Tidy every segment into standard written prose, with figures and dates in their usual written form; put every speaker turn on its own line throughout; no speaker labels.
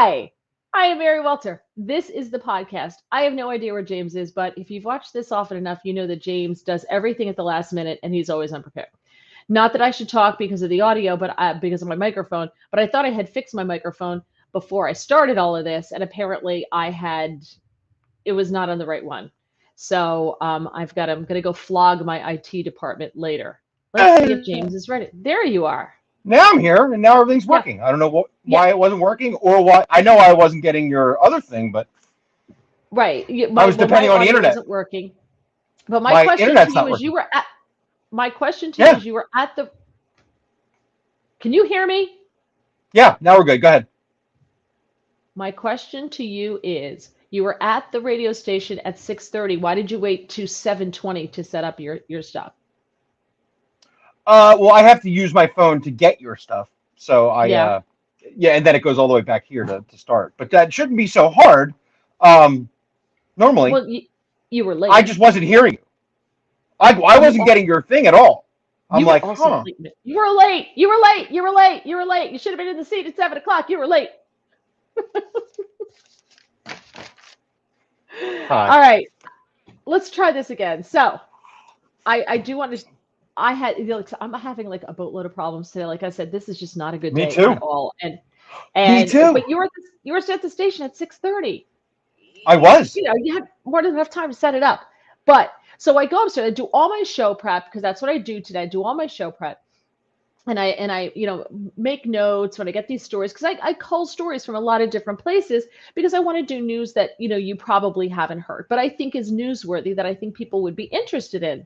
Hi, I am Mary Welter. This is the podcast. I have no idea where James is, but if you've watched this often enough, you know that James does everything at the last minute and he's always unprepared. Not that I should talk because of the audio, but because of my microphone, but I thought I had fixed my microphone before I started all of this, and apparently it was not on the right one. So I'm going to go flog my IT department later. Let's see if James is ready. There you are.
Now I'm here, and now everything's
Yeah.
working. I don't know
Yeah.
why it wasn't working, or why. I know I wasn't getting your other thing, but
Right.
I was depending
my
on the
audio
internet.
wasn't working. But my
My
question to
internet's
you
not
is
working.
my question to you
Yeah,
is you were at the Can you hear me?
yeah. Now we're good. Go ahead.
My question to you is you were at the radio station at 6:30. Why did you wait to 7:20 to set up your stuff?
Well, I have to use my phone to get your stuff, so
Yeah.
yeah, and then it goes all the way back here to start. But that shouldn't be so hard. Um, Normally,
Well, you were
I
late.
just wasn't hearing you. I
You
wasn't
al-
getting your thing at all. I'm
you were
like,
also
huh.
late. You were late. You were late. You were late. You were late. You should have been in the seat at 7 o'clock. You were late.
Hi.
All right. Let's try this again. So I do want to. I'm having like a boatload of problems today. Like I said, this is just not a good
Me
day at
too.
all.
Me
But
too.
you were at the station at 6:30.
I was.
You had more than enough time to set it up. But so I go upstairs, I do all my show prep because that's what I do today. I do all my show prep. And I make notes when I get these stories because I cull stories from a lot of different places because I want to do news that you probably haven't heard, but I think is newsworthy that I think people would be interested in.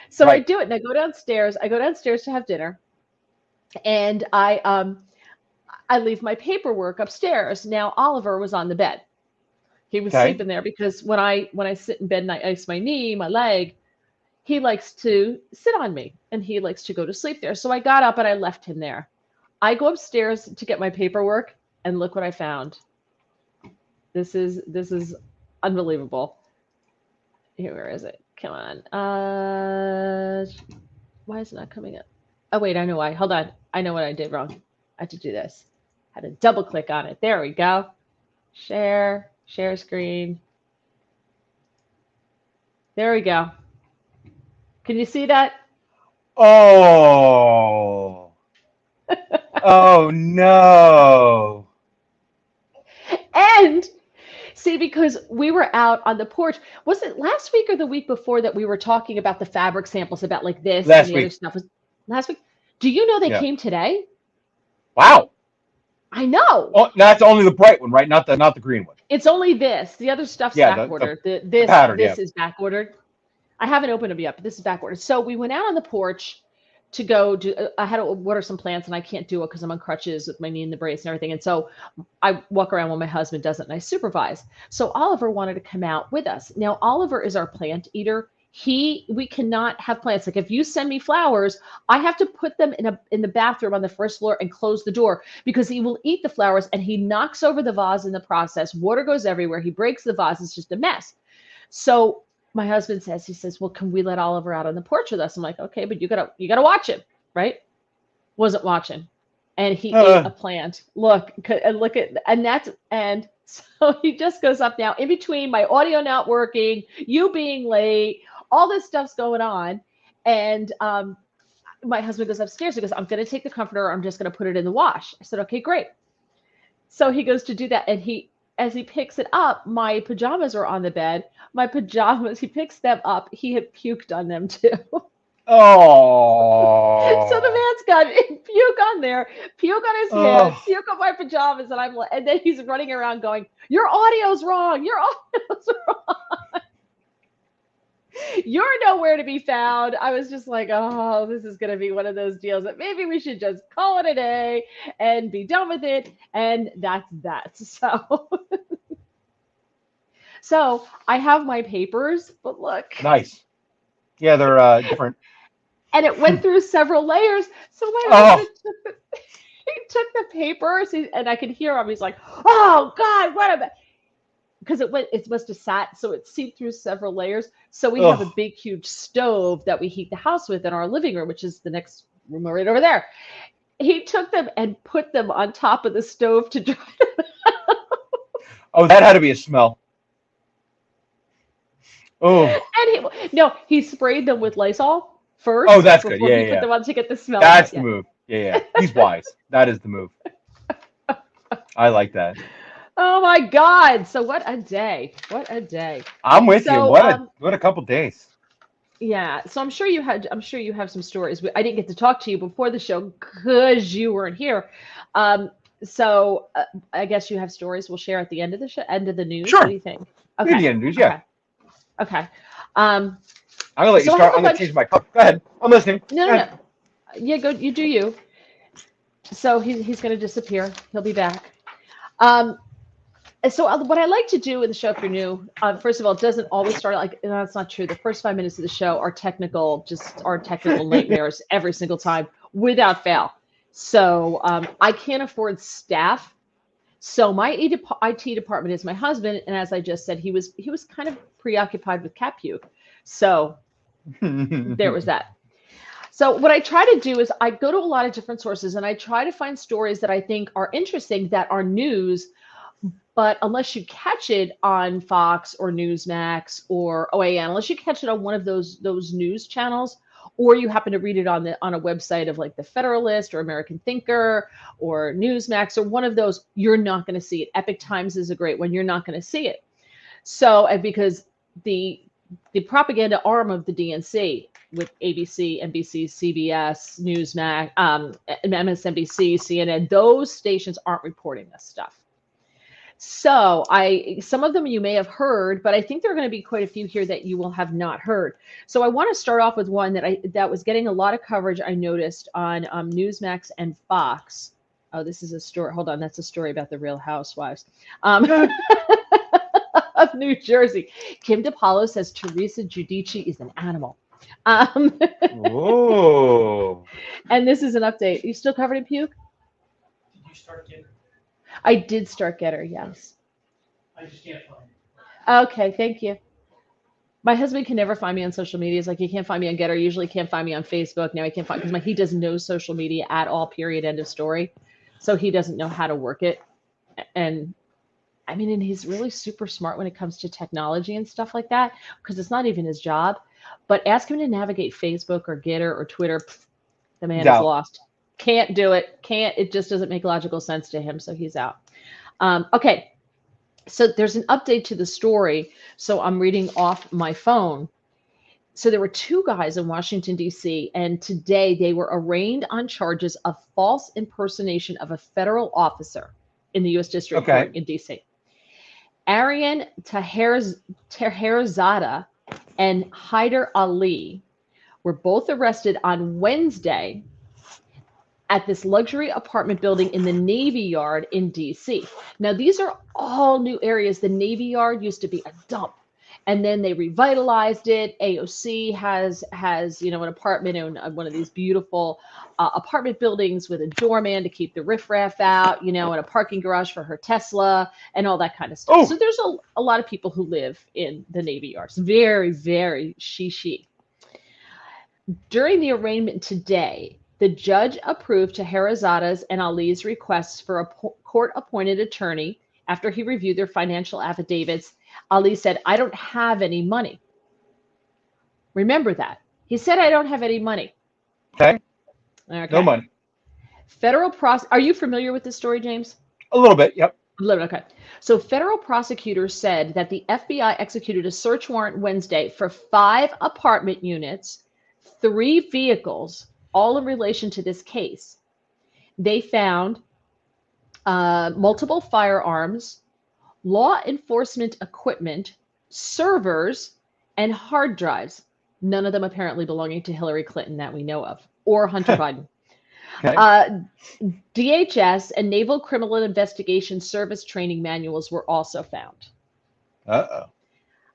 So I
Right.
do it and I go downstairs. I go downstairs to have dinner, and I leave my paperwork upstairs. Now Oliver was on the bed. He was
Okay.
sleeping there because when I sit in bed and I ice my knee, my leg, he likes to sit on me and he likes to go to sleep there. So I got up and I left him there. I go upstairs to get my paperwork and look what I found. This is unbelievable. Here, where is it? Come on. Why is it not coming up? Oh wait, I know why. Hold on. I know what I did wrong. I had to do this. I had to double click on it. There we go. Share screen. There we go. Can you see that?
Oh. Oh no.
And see, because we were out on the porch, was it last week or the week before that we were talking about the fabric samples about like this and
Last
the other
week.
stuff was last week? Do you know they
Yeah.
came today?
Wow.
I know.
Oh, that's only the bright one, right? Not the green one.
It's only this. The other stuff's
Yeah,
back
the
ordered. The,
the
this
pattern, yeah.
this is back ordered. I haven't opened them yet, but this is back ordered. So we went out on the porch to go do. I had to water some plants, and I can't do it because I'm on crutches with my knee in the brace and everything. And so I walk around when my husband does it, and I supervise. So Oliver wanted to come out with us. Now Oliver is our plant eater. We cannot have plants. Like if you send me flowers, I have to put them in the bathroom on the first floor and close the door because he will eat the flowers and he knocks over the vase in the process. Water goes everywhere. He breaks the vase. It's just a mess. So my husband he says, well, can we let Oliver out on the porch with us? I'm like, okay, but you gotta watch him, right? Wasn't watching. And he ate a
Uh,
plant. And so he just goes up now in between my audio not working, you being late, all this stuff's going on. And my husband goes upstairs. He goes, I'm going to take the comforter. I'm just going to put it in the wash. I said, okay, great. So he goes to do that. And as he picks it up, my pajamas are on the bed. My pajamas, he picks them up. He had puked on them too. So the
oh.
man's got puke on there, puke on his head,
Oh.
puke on my pajamas, and then he's running around going, "Your audio's wrong. Your audio's wrong. You're nowhere to be found." I was just like, "Oh, this is gonna be one of those deals that maybe we should just call it a day and be done with it." And that's that. So I have my papers, but look,
Nice. Yeah, they're different.
and it went through several layers. So my
Oh.
husband he took the papers and I could hear him. He's like, "Oh God, what about?" Because it must have sat, so it seeped through several layers. So we have a
Oh.
big, huge stove that we heat the house with in our living room, which is the next room right over there. He took them and put them on top of the stove to dry them.
Oh, that had to be a smell. Oh,
He sprayed them with Lysol
oh,
first
that's good.
before
Yeah,
he
yeah,
put
yeah.
them on to get the smell
That's
out.
the
Yeah.
move. Yeah, yeah. He's wise. That is the move. I like that.
Oh my God. So what a day. What a day.
I'm with you.
So
What a couple days.
yeah, so I'm sure you have some stories. I didn't get to talk to you before the show because you weren't here. Um, so I guess you have stories we'll share at the end of the show, end of the news. What do
Sure.
you think?
Near
Okay.
the end news, yeah.
Okay. Okay. Um,
I'm gonna let you
so I have
start.
a
I'm gonna change
bunch.
my color. Go ahead. I'm listening.
No,
Go
no,
ahead.
no. Yeah, go. You do you. So he's going to disappear. He'll be back. Um, and so what I like to do in the show, if you're new, first of all, it doesn't always start like no, that's not true. The first 5 minutes of the show are technical nightmares every single time, without fail. So I can't afford staff. So my IT department is my husband, and as I just said, he was kind of preoccupied with cat puke. So there was that. So what I try to do is I go to a lot of different sources and I try to find stories that I think are interesting that are news, but unless you catch it on Fox or Newsmax or OAN, unless you catch it on one of those news channels, or you happen to read it on a website of like the Federalist or American Thinker or Newsmax or one of those, you're not going to see it. Epic Times is a great one. You're not going to see it. So, and because the propaganda arm of the DNC with ABC, NBC, CBS, Newsmax, MSNBC, CNN, those stations aren't reporting this stuff. So some of them you may have heard, but I think there are going to be quite a few here that you will have not heard. So I want to start off with one that was getting a lot of coverage. I noticed on Newsmax and Fox. Oh, this is a story. Hold on, that's a story about the Real Housewives of New Jersey. Kim DePaulo says Teresa Giudice is an animal. Um,
Oh.
and this is an update. You still covered in puke?
Did you start getting?
I did start Getter, yes.
I just can't find it.
Okay, thank you. My husband can never find me on social media. It's like he can't find me on Getter. Usually can't find me on Facebook. Now he can't find because he doesn't know social media at all. Period. End of story. So he doesn't know how to work it. And I mean, and he's really super smart when it comes to technology and stuff like that because it's not even his job. But ask him to navigate Facebook or Getter or Twitter. The man is
Doubt.
lost. Can't do it. Can't. It just doesn't make logical sense to him. So he's out. Okay. So there's an update to the story. So I'm reading off my phone. So there were two guys in Washington, D.C., and today they were arraigned on charges of false impersonation of a federal officer in the U.S. District
Okay.
Court in D.C. Aryan Taherzada and Hyder Ali were both arrested on Wednesday at this luxury apartment building in the Navy Yard in DC. Now, these are all new areas. The Navy Yard used to be a dump, and then they revitalized it. AOC has an apartment in one of these beautiful apartment buildings with a doorman to keep the riffraff out, and a parking garage for her Tesla and all that kind of stuff.
Oh.
So there's a lot of people who live in the Navy Yards. Very, very she. During the arraignment today, the judge approved Taherzada's and Ali's requests for a court-appointed attorney after he reviewed their financial affidavits. Ali said, "I don't have any money." Remember that. He said, "I don't have any money."
Okay.
Okay.
No money.
Are you familiar with this story, James?
A little bit. Yep.
A little, okay. So federal prosecutors said that the FBI executed a search warrant Wednesday for 5 apartment units, 3 vehicles, all in relation to this case. They found multiple firearms, law enforcement equipment, servers, and hard drives. None of them apparently belonging to Hillary Clinton that we know of, or Hunter Biden.
Okay.
DHS and Naval Criminal Investigation Service training manuals were also found.
Uh-oh.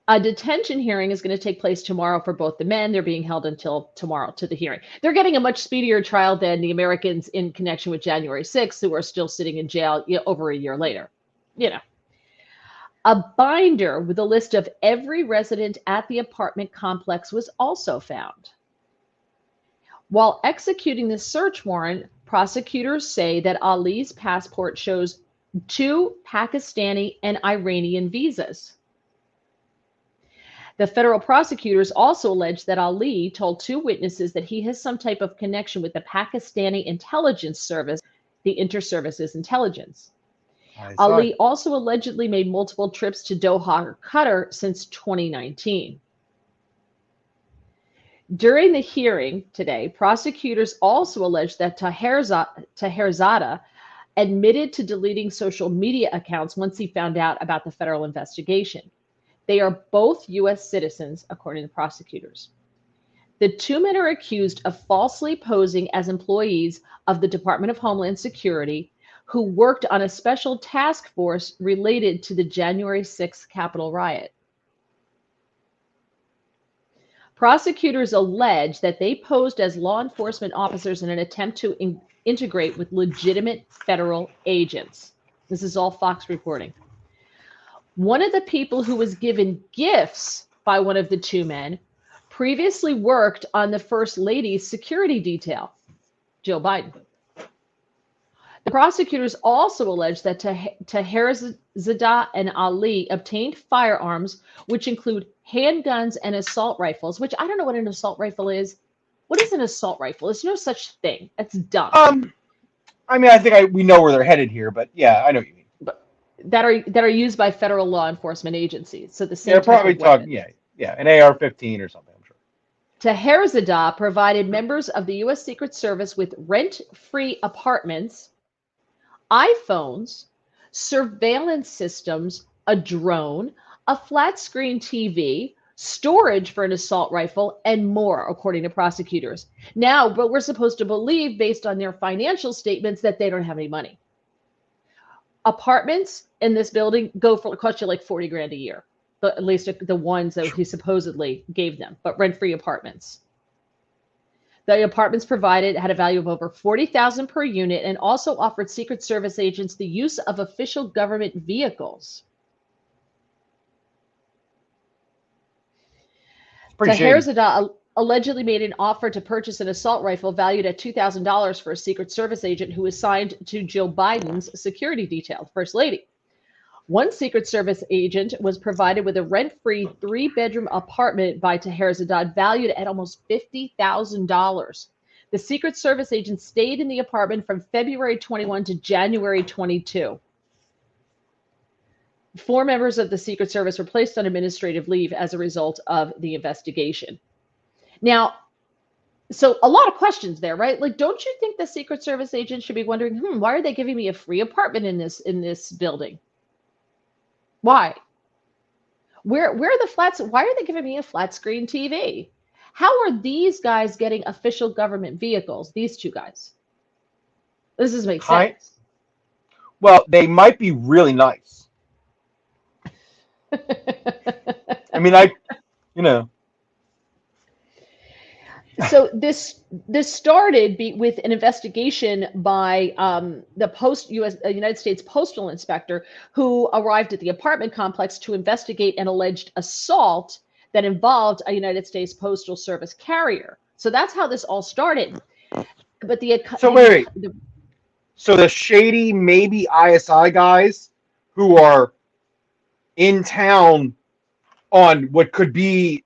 A detention hearing is going to take place tomorrow for both the men. They're being held until tomorrow to the hearing. They're getting a much speedier trial than the Americans in connection with January 6th, who are still sitting in jail over a year later. A binder with a list of every resident at the apartment complex was also found. While executing the search warrant, prosecutors say that Ali's passport shows 2 Pakistani and Iranian visas. The federal prosecutors also alleged that Ali told 2 witnesses that he has some type of connection with the Pakistani intelligence service, the Inter-Services Intelligence. Ali also allegedly made multiple trips to Doha or Qatar since 2019. During the hearing today, prosecutors also alleged that Taherzada admitted to deleting social media accounts once he found out about the federal investigation. They are both U.S. citizens, according to prosecutors. The 2 men are accused of falsely posing as employees of the Department of Homeland Security who worked on a special task force related to the January 6th Capitol riot. Prosecutors allege that they posed as law enforcement officers in an attempt to integrate with legitimate federal agents. This is all Fox reporting. One of the people who was given gifts by one of the 2 men previously worked on the First Lady's security detail, Jill Biden. The prosecutors also alleged that Taherzada and Ali obtained firearms, which include handguns and assault rifles, which I don't know what an assault rifle is. What is an assault rifle? There's no such thing. That's dumb.
I mean, I think we know where they're headed here, but yeah, I know what you mean.
But that are used by federal law enforcement agencies. So the same.
They're probably talking, an AR-15 or something. I'm sure.
Taherzada provided members of the U.S. Secret Service with rent-free apartments, iPhones, surveillance systems, a drone, a flat-screen TV, storage for an assault rifle, and more, according to prosecutors. Now, but we're supposed to believe, based on their financial statements, that they don't have any money. Apartments in this building cost you like $40,000 a year, but at least the ones that he supposedly gave them, but rent-free apartments. The apartments provided had a value of over $40,000 per unit and also offered Secret Service agents the use of official government vehicles. Taherzada allegedly made an offer to purchase an assault rifle valued at $2,000 for a Secret Service agent who was assigned to Jill Biden's security detail, First Lady. One Secret Service agent was provided with a rent-free 3-bedroom apartment by Taherzada valued at almost $50,000. The Secret Service agent stayed in the apartment from February 21 to January 22. 4 members of the Secret Service were placed on administrative leave as a result of the investigation. Now, so a lot of questions there, right? Like, don't you think the Secret Service agent should be wondering, why are they giving me a free apartment in this building? Why? Where are the flats? Why are they giving me a flat screen TV? How are these guys getting official government vehicles? These 2 guys. This doesn't make sense.
Well, they might be really nice. I mean,
So this started with an investigation by the United States Postal Inspector, who arrived at the apartment complex to investigate an alleged assault that involved a United States Postal Service carrier. So that's how this all started. But
so the shady, maybe ISI guys who are in town on what could be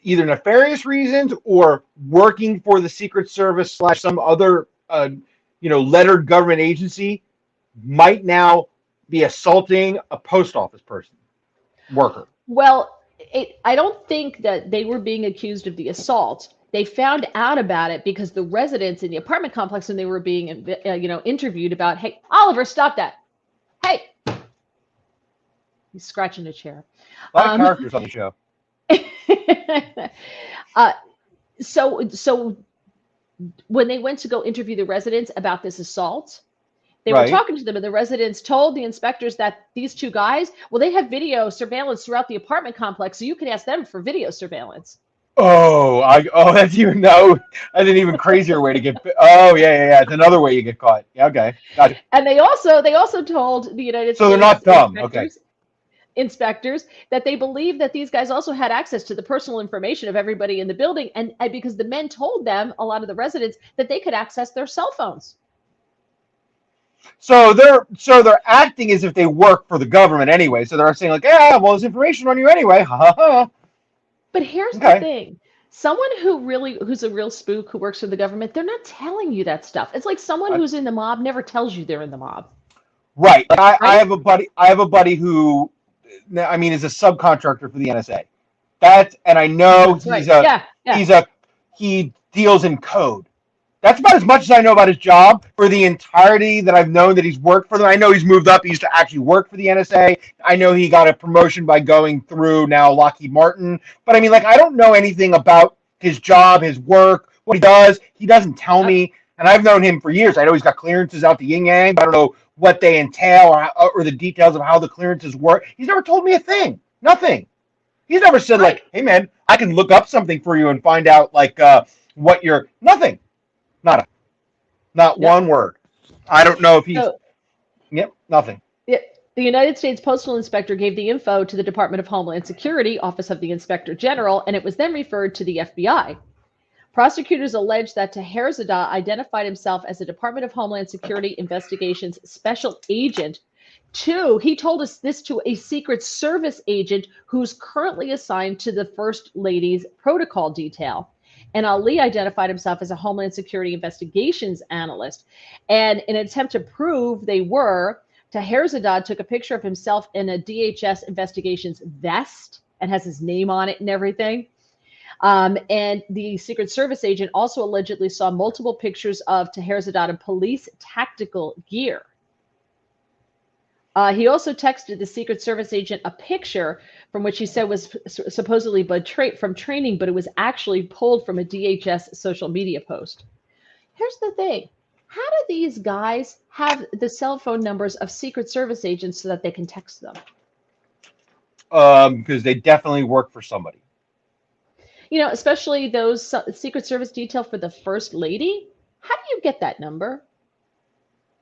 either nefarious reasons or working for the Secret Service / some other, lettered government agency might now be assaulting a post office worker.
Well, I don't think that they were being accused of the assault. They found out about it because the residents in the apartment complex, when they were being, interviewed about, hey, Oliver, stop that. Hey, he's scratching a chair.
A lot of characters on the show.
So when they went to go interview the residents about this assault, they were talking to them, and the residents told the inspectors that these 2 guys, well, they have video surveillance throughout the apartment complex, so you can ask them for video surveillance.
That's even crazier way to get. Oh yeah. It's another way you get caught. Yeah, okay, gotcha.
And they also told the United States.
So they're not dumb. Okay.
Inspectors that they believe that these guys also had access to the personal information of everybody in the building, and because the men told them, a lot of the residents, that they could access their cell phones.
So they're acting as if they work for the government anyway. So they're saying like, yeah, I have all this information on you anyway. Ha ha ha.
But here's the
Okay.
thing. Someone who's a real spook who works for the government, they're not telling you that stuff. It's like someone
Uh,
who's in the mob never tells you they're in the mob,
right. Like I
right?
have a buddy. I have a buddy who, I mean, is a subcontractor for the NSA. And I know
That's right. Yeah, yeah.
he's a he deals in code. That's about as much as I know about his job for the entirety that I've known that he's worked for them. I know he's moved up. He used to actually work for the NSA. I know he got a promotion by going through now Lockheed Martin. But I mean, like, I don't know anything about his job, his work, what he does. He doesn't tell
Yep.
me. And I've known him for years. I know he's got clearances out the yin yang, but I don't know what they entail or the details of how the clearances work. He's never told me a thing. Nothing. He's never said
Right.
like, "Hey man, I can look up something for you and find out like what you're." Nothing. Not not
Yep.
one word. I don't know if he's.
So
Yep. Nothing.
yeah, the United States Postal Inspector gave the info to the Department of Homeland Security, Office of the Inspector General, and it was then referred to the FBI. Prosecutors allege that Taherzadeh identified himself as a Department of Homeland Security Investigations special agent. He told us this to a Secret Service agent who's currently assigned to the First Lady's protocol detail. And Ali identified himself as a Homeland Security Investigations analyst. And in an attempt to prove they were, Taherzadeh took a picture of himself in a DHS investigations vest and has his name on it and everything. And the Secret Service agent also allegedly saw multiple pictures of Taherzadeh in police tactical gear. He also texted the Secret Service agent a picture from which he said was supposedly from training, but it was actually pulled from a DHS social media post. Here's the thing. How do these guys have the cell phone numbers of Secret Service agents so that they can text them?
Because they definitely work for somebody.
You know, especially those Secret Service detail for the First Lady. How do you get that number?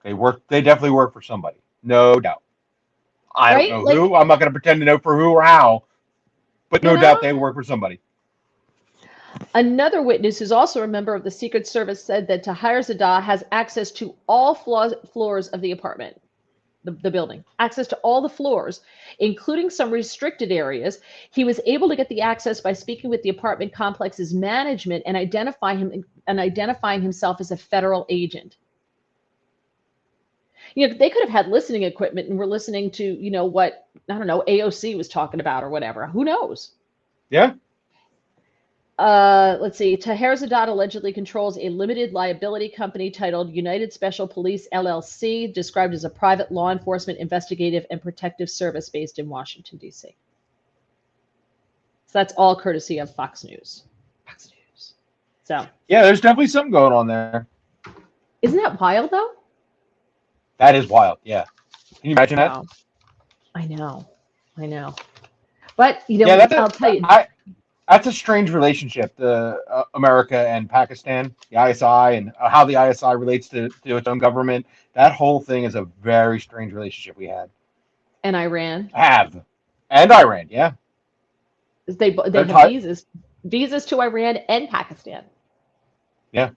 They work. They definitely work for somebody. No doubt. I don't
Right?
know
Like,
who. I'm not going to pretend to know for who or how, but
you
no doubt
know?
they work for somebody.
Another witness, who's also a member of the Secret Service, said that Taherzadeh has access to all floors of the apartment, the building, access to all the floors, including some restricted areas. He was able to get the access by speaking with the apartment complex's management and identifying himself as a federal agent. You know, they could have had listening equipment and were listening to, you know, what, I don't know, AOC was talking about or whatever. Who knows?
Yeah.
Let's see. Taherzadeh allegedly controls a limited liability company titled United Special Police LLC, described as a private law enforcement investigative and protective service based in Washington, D.C. So that's all courtesy of Fox News. Fox News. So,
Yeah. There's definitely something going on there.
isn't that wild, though?
That is wild. Yeah. Can you imagine that?
Wow. I know. I know. But, you know,
Yeah.
I'll tell you.
That's a strange relationship, the America and Pakistan, the ISI, and how the ISI relates to its own government. That whole thing is a very strange relationship we
And Iran.
have, and Iran. Yeah,
They
They're
have visas to Iran and Pakistan.
yeah.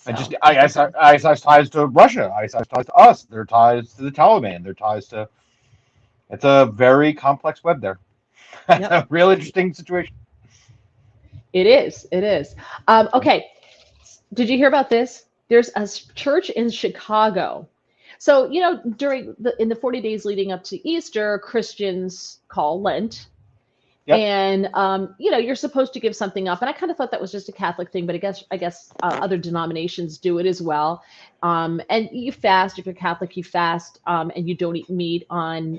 And
So,
just ISI's ties to Russia, ISI's ties to us. Their ties to the Taliban. Their ties to. It's a very complex web there. That's
yep,
a real interesting situation.
it is. It is. Okay. Did you hear about this? There's a church in Chicago. So, you know, in the 40 days leading up to Easter, Christians call Lent.
Yep.
And you know, you're supposed to give something up, and I kind of thought that was just a Catholic thing, but I guess other denominations do it as well. And you fast if you're Catholic, you fast, and you don't eat meat on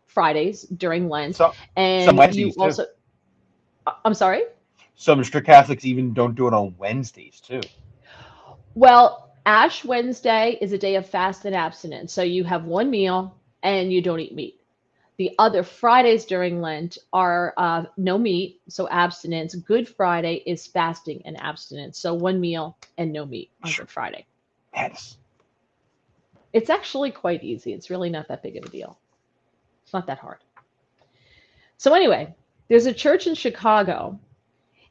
Fridays during Lent,
Some
and you
Wednesdays too.
also. I'm sorry.
Some strict Catholics even don't do it on Wednesdays too.
Well, Ash Wednesday is a day of fast and abstinence, so you have one meal and you don't eat meat. The other Fridays during Lent are no meat, so abstinence. Good Friday is fasting and abstinence, so one meal and no meat on Good Friday.
Yes.
It's actually quite easy. It's really not that big of a deal. It's not that hard. So anyway, there's a church in Chicago,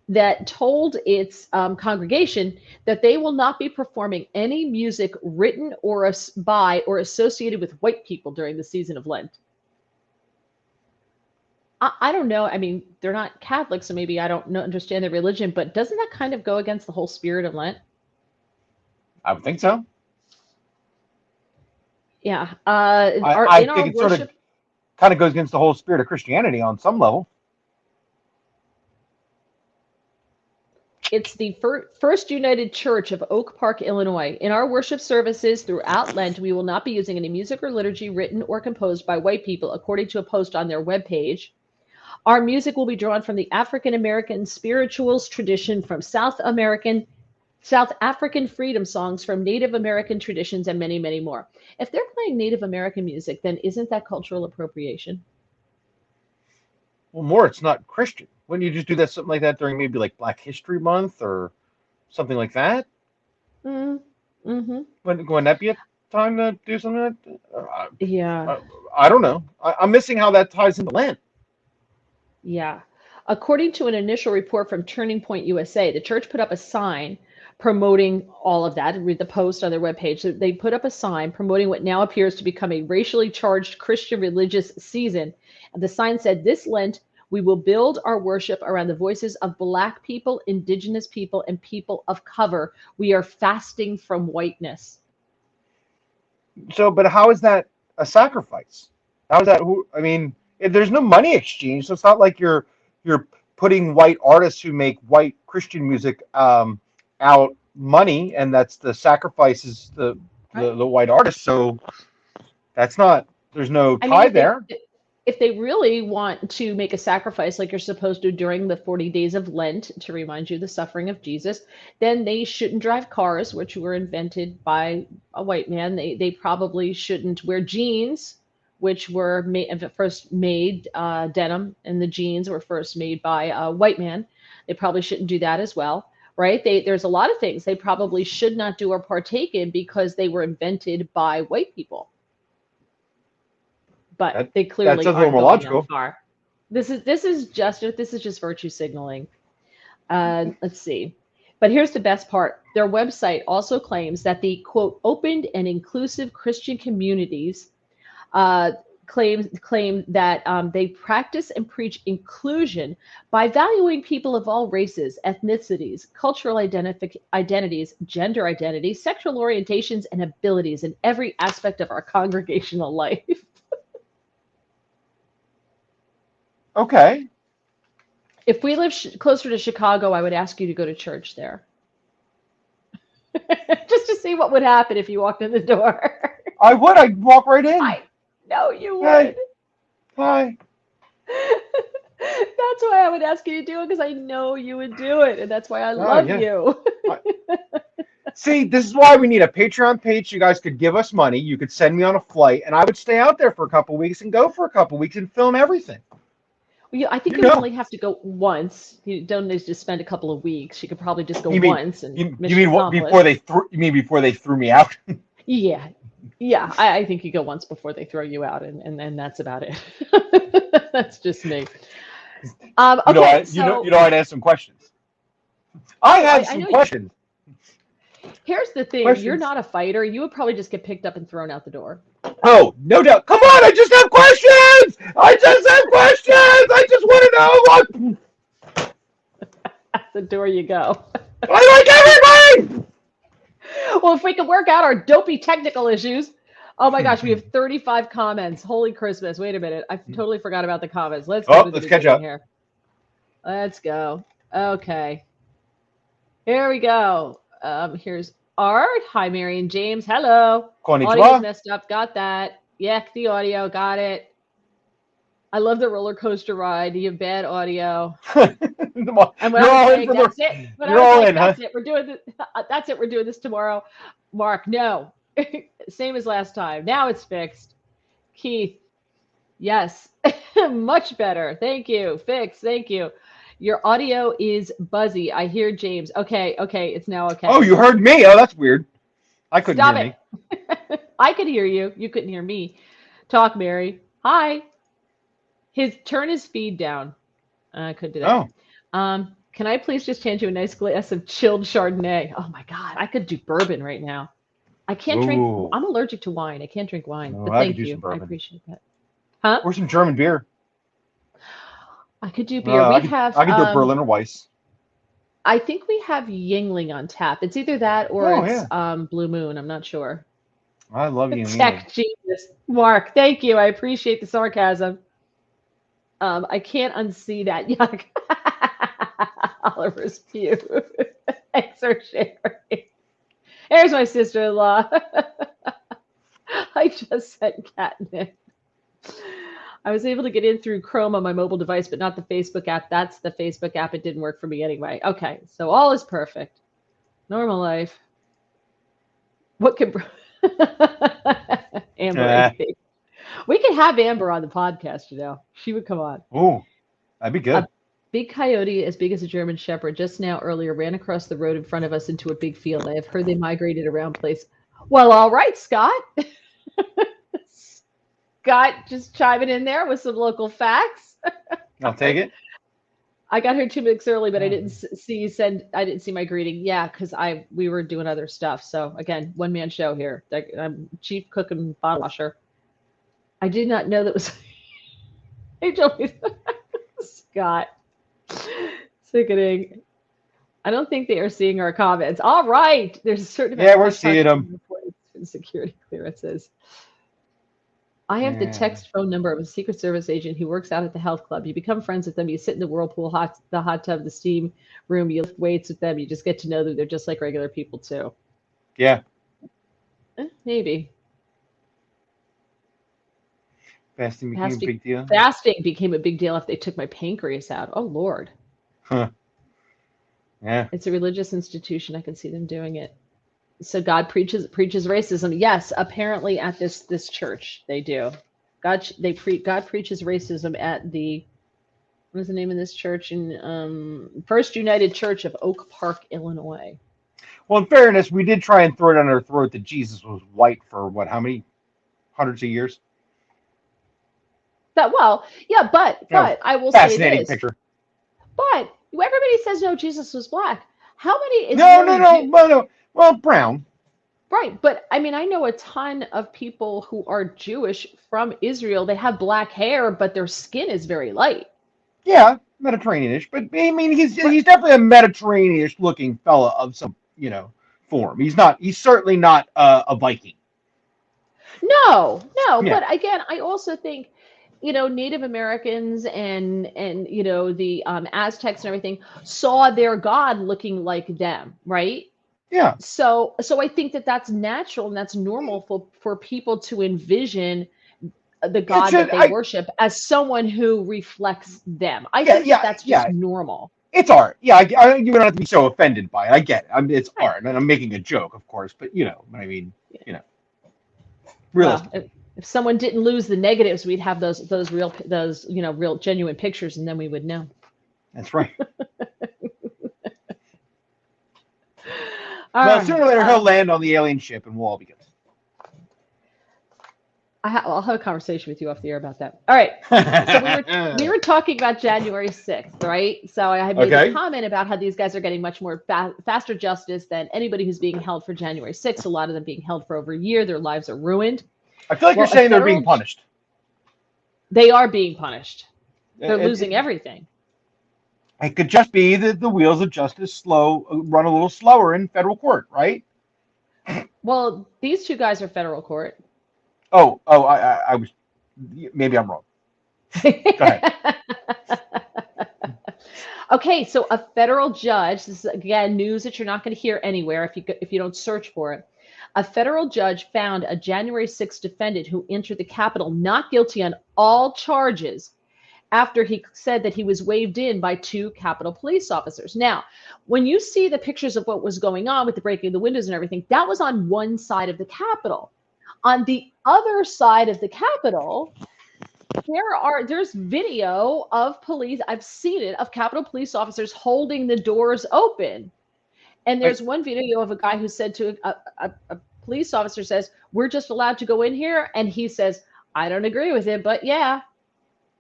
that told its congregation that they will not be performing any music written or by or associated with white people during the season of Lent. I don't know. I mean, they're not Catholics, so maybe I don't understand their religion, but doesn't that kind of go against the whole spirit of Lent?
I would think so.
Yeah.
I
In our
think it sort of
worship,
kind of goes against the whole spirit of Christianity on some level.
it's the First United Church of Oak Park, Illinois. In our worship services throughout Lent, we will not be using any music or liturgy written or composed by white people, according to a post on their webpage. Our music will be drawn from the African American spirituals tradition, from South African freedom songs, from Native American traditions, and many, many more. If they're playing Native American music, then isn't that cultural appropriation?
Well, more, it's not Christian. Wouldn't you just do that something like that during maybe like Black History Month or something like that?
Mm, mm-hmm.
Wouldn't that be a time to do something like that?
Yeah.
I don't know. I'm missing how that ties into Lent.
Yeah. According to an initial report from Turning Point USA, the church put up a sign promoting all of that. Read the post on their webpage. So they put up a sign promoting what now appears to become a racially charged Christian religious season. And the sign said, "This Lent, we will build our worship around the voices of Black people, Indigenous people, and people of color. We are fasting from whiteness."
So, but how is that a sacrifice? How is that? I mean, there's no money exchange, so it's not like you're putting white artists who make white Christian music out money, and that's the sacrifice is
Right.
the white artist. So that's not. There's no
I mean,
tie there.
if they really want to make a sacrifice like you're supposed to during the 40 days of Lent to remind you of the suffering of Jesus, then they shouldn't drive cars, which were invented by a white man. They probably shouldn't wear jeans, which were first made, denim, and the jeans were first made by a white man. They probably shouldn't do that as well. Right? There's a lot of things they probably should not do or partake in because they were invented by white people, but they
That
clearly
sounds a little
aren't
more
going that
logical.
far. This is just virtue signaling. Let's see. But here's the best part. Their website also claims that the quote opened and inclusive Christian communities claim that they practice and preach inclusion by valuing people of all races, ethnicities, cultural identities, gender identities, sexual orientations, and abilities in every aspect of our congregational life.
Okay.
If we live closer to Chicago, I would ask you to go to church there. Just to see what would happen if you walked in the door.
I would. I'd walk right in.
I know you
Hey,
would.
hi.
That's why I would ask you to do it, because I know you would do it, and that's why I
Oh,
love
yeah.
you.
See, this is why we need a Patreon page. You guys could give us money. You could send me on a flight, and I would stay out there for a couple weeks and go for a couple weeks and film everything.
I think
You
you
know.
only have to go once. You don't need to just spend a couple of weeks. You could probably just go
You mean
once and
you
mission
mean what
accomplished.
before they threw me out?
Yeah. Yeah, I think you go once before they throw you out, and that's about it. That's just me. Okay,
I'd ask some questions. I
so
have
I
some
know
questions.
here's the thing. You're
Questions.
not a fighter. You would probably just get picked up and thrown out the door.
Oh, no doubt. Come on, I just have questions. I just have questions. I just want to know what.
Out the door you go.
I like everything.
Well, if we can work out our dopey technical issues. Oh my gosh, we have 35 comments. Holy Christmas. Wait a minute. I totally forgot about the comments. Let's go to the
Let's catch
beginning
up.
here. Let's go. Okay. Here we go. Here's Art. Hi, Mary and James. Hello. Audio's
Konnichiwa.
messed up. Got that. Yeah, the audio. Got it. I love the roller coaster ride. You have bad audio. And when
You're
I was
all in
saying
for
that's
the.
it, but I
You're
was
all
like,
in, huh?
that's it. We're doing this. That's it. We're doing this tomorrow. Mark, no. Same as last time. Now it's fixed. Keith, yes. Much better. Thank you. Fix. Thank you. Your audio is buzzy. I hear James. Okay. It's now okay.
Oh, you heard me. Oh, that's weird. I couldn't
Stop
hear
it. I could hear you. You couldn't hear me. Talk, Mary. Hi. Turn his feed down. I could do that.
Oh.
Can I please just hand you a nice glass of chilled Chardonnay? Oh my God, I could do bourbon right now. I can't drink.
Ooh.
I'm allergic to wine. I can't drink wine.
No,
But
I could
thank
do
you.
some
I
bourbon.
appreciate that. Huh?
Or some German beer.
I could do beer.
I
We
could
have.
I could do a Berliner Weiss.
I think we have Yingling on tap. It's either that or
Oh,
it's
yeah.
Blue Moon. I'm not sure.
I love you.
Tech genius, Mark. Thank you. I appreciate the sarcasm. I can't unsee that. Yuck. Oliver's pew. Thanks for sharing. Here's my sister-in-law. I just sent catnip. I was able to get in through Chrome on my mobile device, but not the Facebook app. That's the Facebook app. It didn't work for me anyway. Okay, so all is perfect. Normal life. What can Amber? We could have Amber on the podcast. You know, she would come on.
Oh, that'd be good.
A big coyote as big as a German Shepherd just now earlier ran across the road in front of us into a big field. I have heard they migrated around place. Well, all right, Scott. Scott just chiming in there with some local facts.
I'll take it.
I got here 2 minutes early, but I didn't see my greeting. Yeah, because we were doing other stuff. So again, one man show here. I'm chief cook and bottle washer. I did not know that was. He told me Scott. Sickening. I don't think they are seeing our comments. All right, there's a certain amount.
Yeah, we're seeing them.
Security clearances. I have the text phone number of a Secret Service agent who works out at the health club. You become friends with them. You sit in the whirlpool, the hot tub, the steam room. You lift weights with them. You just get to know them. They're just like regular people too.
Yeah.
Maybe.
Fasting became a big deal.
Fasting became a big deal if they took my pancreas out. Oh, Lord.
Huh. Yeah.
It's a religious institution. I can see them doing it. So God preaches racism. Yes, apparently at this church they do. God preaches racism at the, what is the name of this church? In First United Church of Oak Park, Illinois.
Well, in fairness, we did try and throw it on our throat that Jesus was white for what? How many hundreds of years?
But I will say this.
Fascinating picture.
But everybody says no, Jesus was black. How many?
No. Well, brown.
Right, but I mean, I know a ton of people who are Jewish from Israel. They have black hair, but their skin is very light.
Yeah, Mediterranean-ish, but I mean, he's definitely a Mediterranean-ish looking fella of some form. He's certainly not a Viking.
No,
Yeah.
but again, I also think, Native Americans and the Aztecs and everything saw their God looking like them, right?
Yeah.
So I think that's natural and that's normal for people to envision the God that they worship as someone who reflects them. I think that's just normal.
It's art. Yeah, you don't have to be so offended by it. I get it. It's art, and I'm making a joke, of course, but I mean, realistically.
Well, if someone didn't lose the negatives, we'd have those real genuine pictures, and then we would know.
That's right. Well, sooner or later he'll land on the alien ship, and we'll all be good.
I'll have a conversation with you off the air about that. All right. So we were talking about January 6th, right? So I had made a comment about how these guys are getting much more faster justice than anybody who's being held for January 6th. A lot of them being held for over a year. Their lives are ruined.
I feel like you're saying they're being punished.
They are being punished. They're losing everything.
It could just be that the wheels of justice run a little slower in federal court, right?
Well, these two guys are federal court.
Oh, I was, maybe I'm wrong. Go ahead.
Okay, so a federal judge, this is again news that you're not going to hear anywhere if you don't search for it. A federal judge found a January 6th defendant who entered the Capitol not guilty on all charges after he said that he was waved in by 2 Capitol police officers. Now, when you see the pictures of what was going on with the breaking of the windows and everything, that was on one side of the Capitol. On the other side of the Capitol, there's video of police, I've seen it, of Capitol police officers holding the doors open. And there's one video of a guy who said to a police officer says, "We're just allowed to go in here." And he says, "I don't agree with it, but yeah."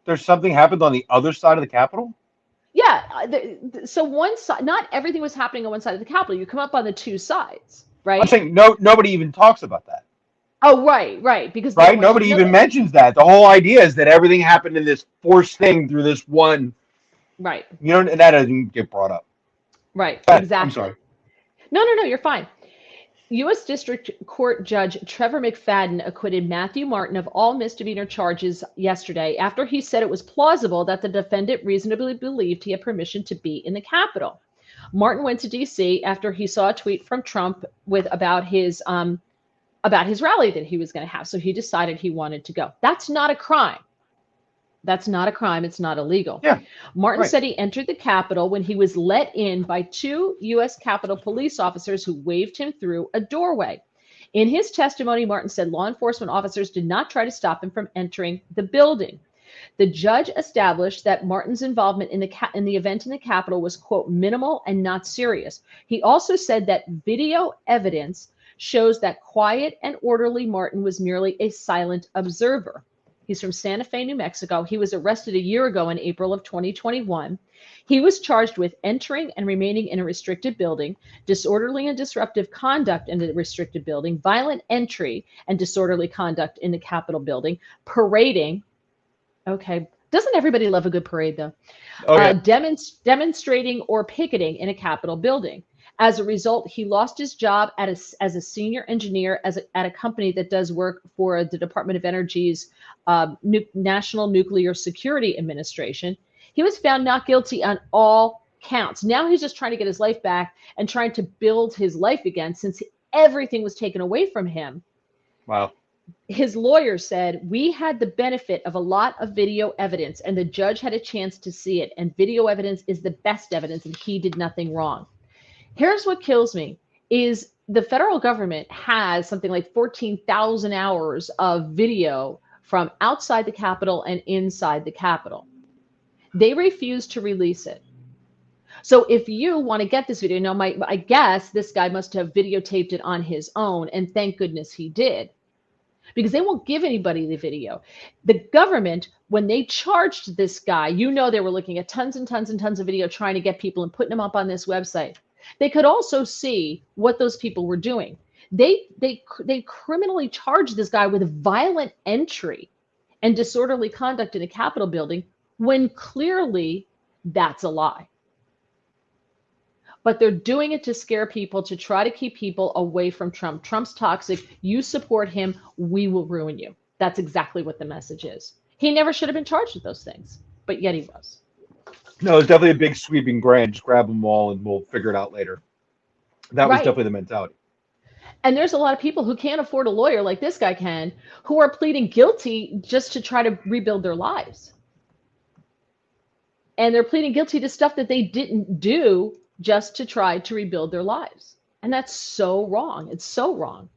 There's something happened on the other side of the Capitol?
Yeah, So one side, not everything was happening on one side of the Capitol. You come up on the two sides,
I'm
right?
saying nobody even talks about that.
Oh, right, because they don't
Right?
want
Nobody
you.
even mentions that. The whole idea is that everything happened in this forced thing through this one.
Right,
And that doesn't get brought up.
right,
I'm
exactly.
sorry.
No, you're fine. U.S. District Court Judge Trevor McFadden acquitted Matthew Martin of all misdemeanor charges yesterday after he said it was plausible that the defendant reasonably believed he had permission to be in the Capitol. Martin went to D.C. after he saw a tweet from Trump about his rally that he was going to have. So he decided he wanted to go. That's not a crime. That's not a crime. It's not illegal.
Yeah.
Martin
Right.
said he entered the Capitol when he was let in by two U.S. Capitol police officers who waved him through a doorway. In his testimony, Martin said law enforcement officers did not try to stop him from entering the building. The judge established that Martin's involvement in the event in the Capitol was, quote, minimal and not serious. He also said that video evidence shows that quiet and orderly Martin was merely a silent observer. He's from Santa Fe, New Mexico. He was arrested a year ago in April of 2021. He was charged with entering and remaining in a restricted building, disorderly and disruptive conduct in the restricted building, violent entry and disorderly conduct in the Capitol building, parading. Okay. Doesn't everybody love a good parade, though?
Oh, yeah.
Demonstrating or picketing in a Capitol building. As a result, he lost his job as a senior engineer at a company that does work for the Department of Energy's National Nuclear Security Administration. He was found not guilty on all counts. Now he's just trying to get his life back and trying to build his life again since everything was taken away from him.
Wow.
His lawyer said, we had the benefit of a lot of video evidence and the judge had a chance to see it. And video evidence is the best evidence and he did nothing wrong. Here's what kills me is the federal government has something like 14,000 hours of video from outside the Capitol and inside the Capitol. They refuse to release it. So if you want to get this video, now I guess this guy must have videotaped it on his own, and thank goodness he did. Because they won't give anybody the video. The government, when they charged this guy, they were looking at tons and tons and tons of video trying to get people and putting them up on this website. They could also see what those people were doing. They criminally charged this guy with violent entry and disorderly conduct in a Capitol building when clearly that's a lie. But they're doing it to scare people, to try to keep people away from Trump. Trump's toxic. You support him, we will ruin you. That's exactly what the message is. He never should have been charged with those things, but yet he was.
No, it's definitely a big sweeping grant. Just grab them all and we'll figure it out later. That was
Right.
definitely the mentality.
And there's a lot of people who can't afford a lawyer like this guy can, who are pleading guilty just to try to rebuild their lives. And they're pleading guilty to stuff that they didn't do just to try to rebuild their lives. And that's so wrong. It's so wrong.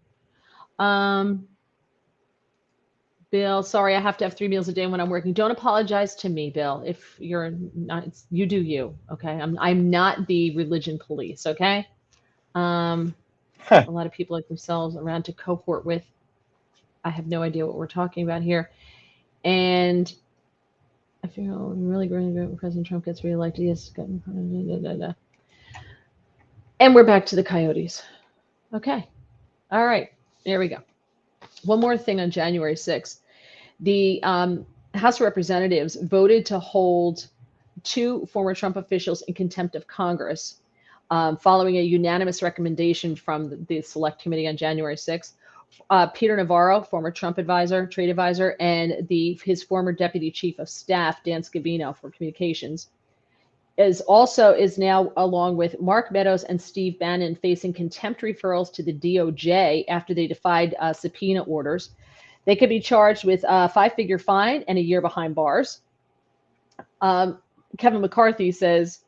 Bill, sorry, I have to have 3 meals a day when I'm working. Don't apologize to me, Bill. If you're not, you do you. Okay. I'm not the religion police. Okay. A lot of people like themselves around to cohort with. I have no idea what we're talking about here. And I feel I'm really going to when President Trump gets reelected. Yes. And we're back to the coyotes. Okay. All right. There we go. One more thing on January 6th. The House of Representatives voted to hold 2 former Trump officials in contempt of Congress following a unanimous recommendation from the Select Committee on January 6th. Peter Navarro, former Trump trade advisor, and his former deputy chief of staff, Dan Scavino, for communications, is now, along with Mark Meadows and Steve Bannon, facing contempt referrals to the DOJ after they defied subpoena orders. They could be charged with a 5-figure fine and a year behind bars. Kevin McCarthy says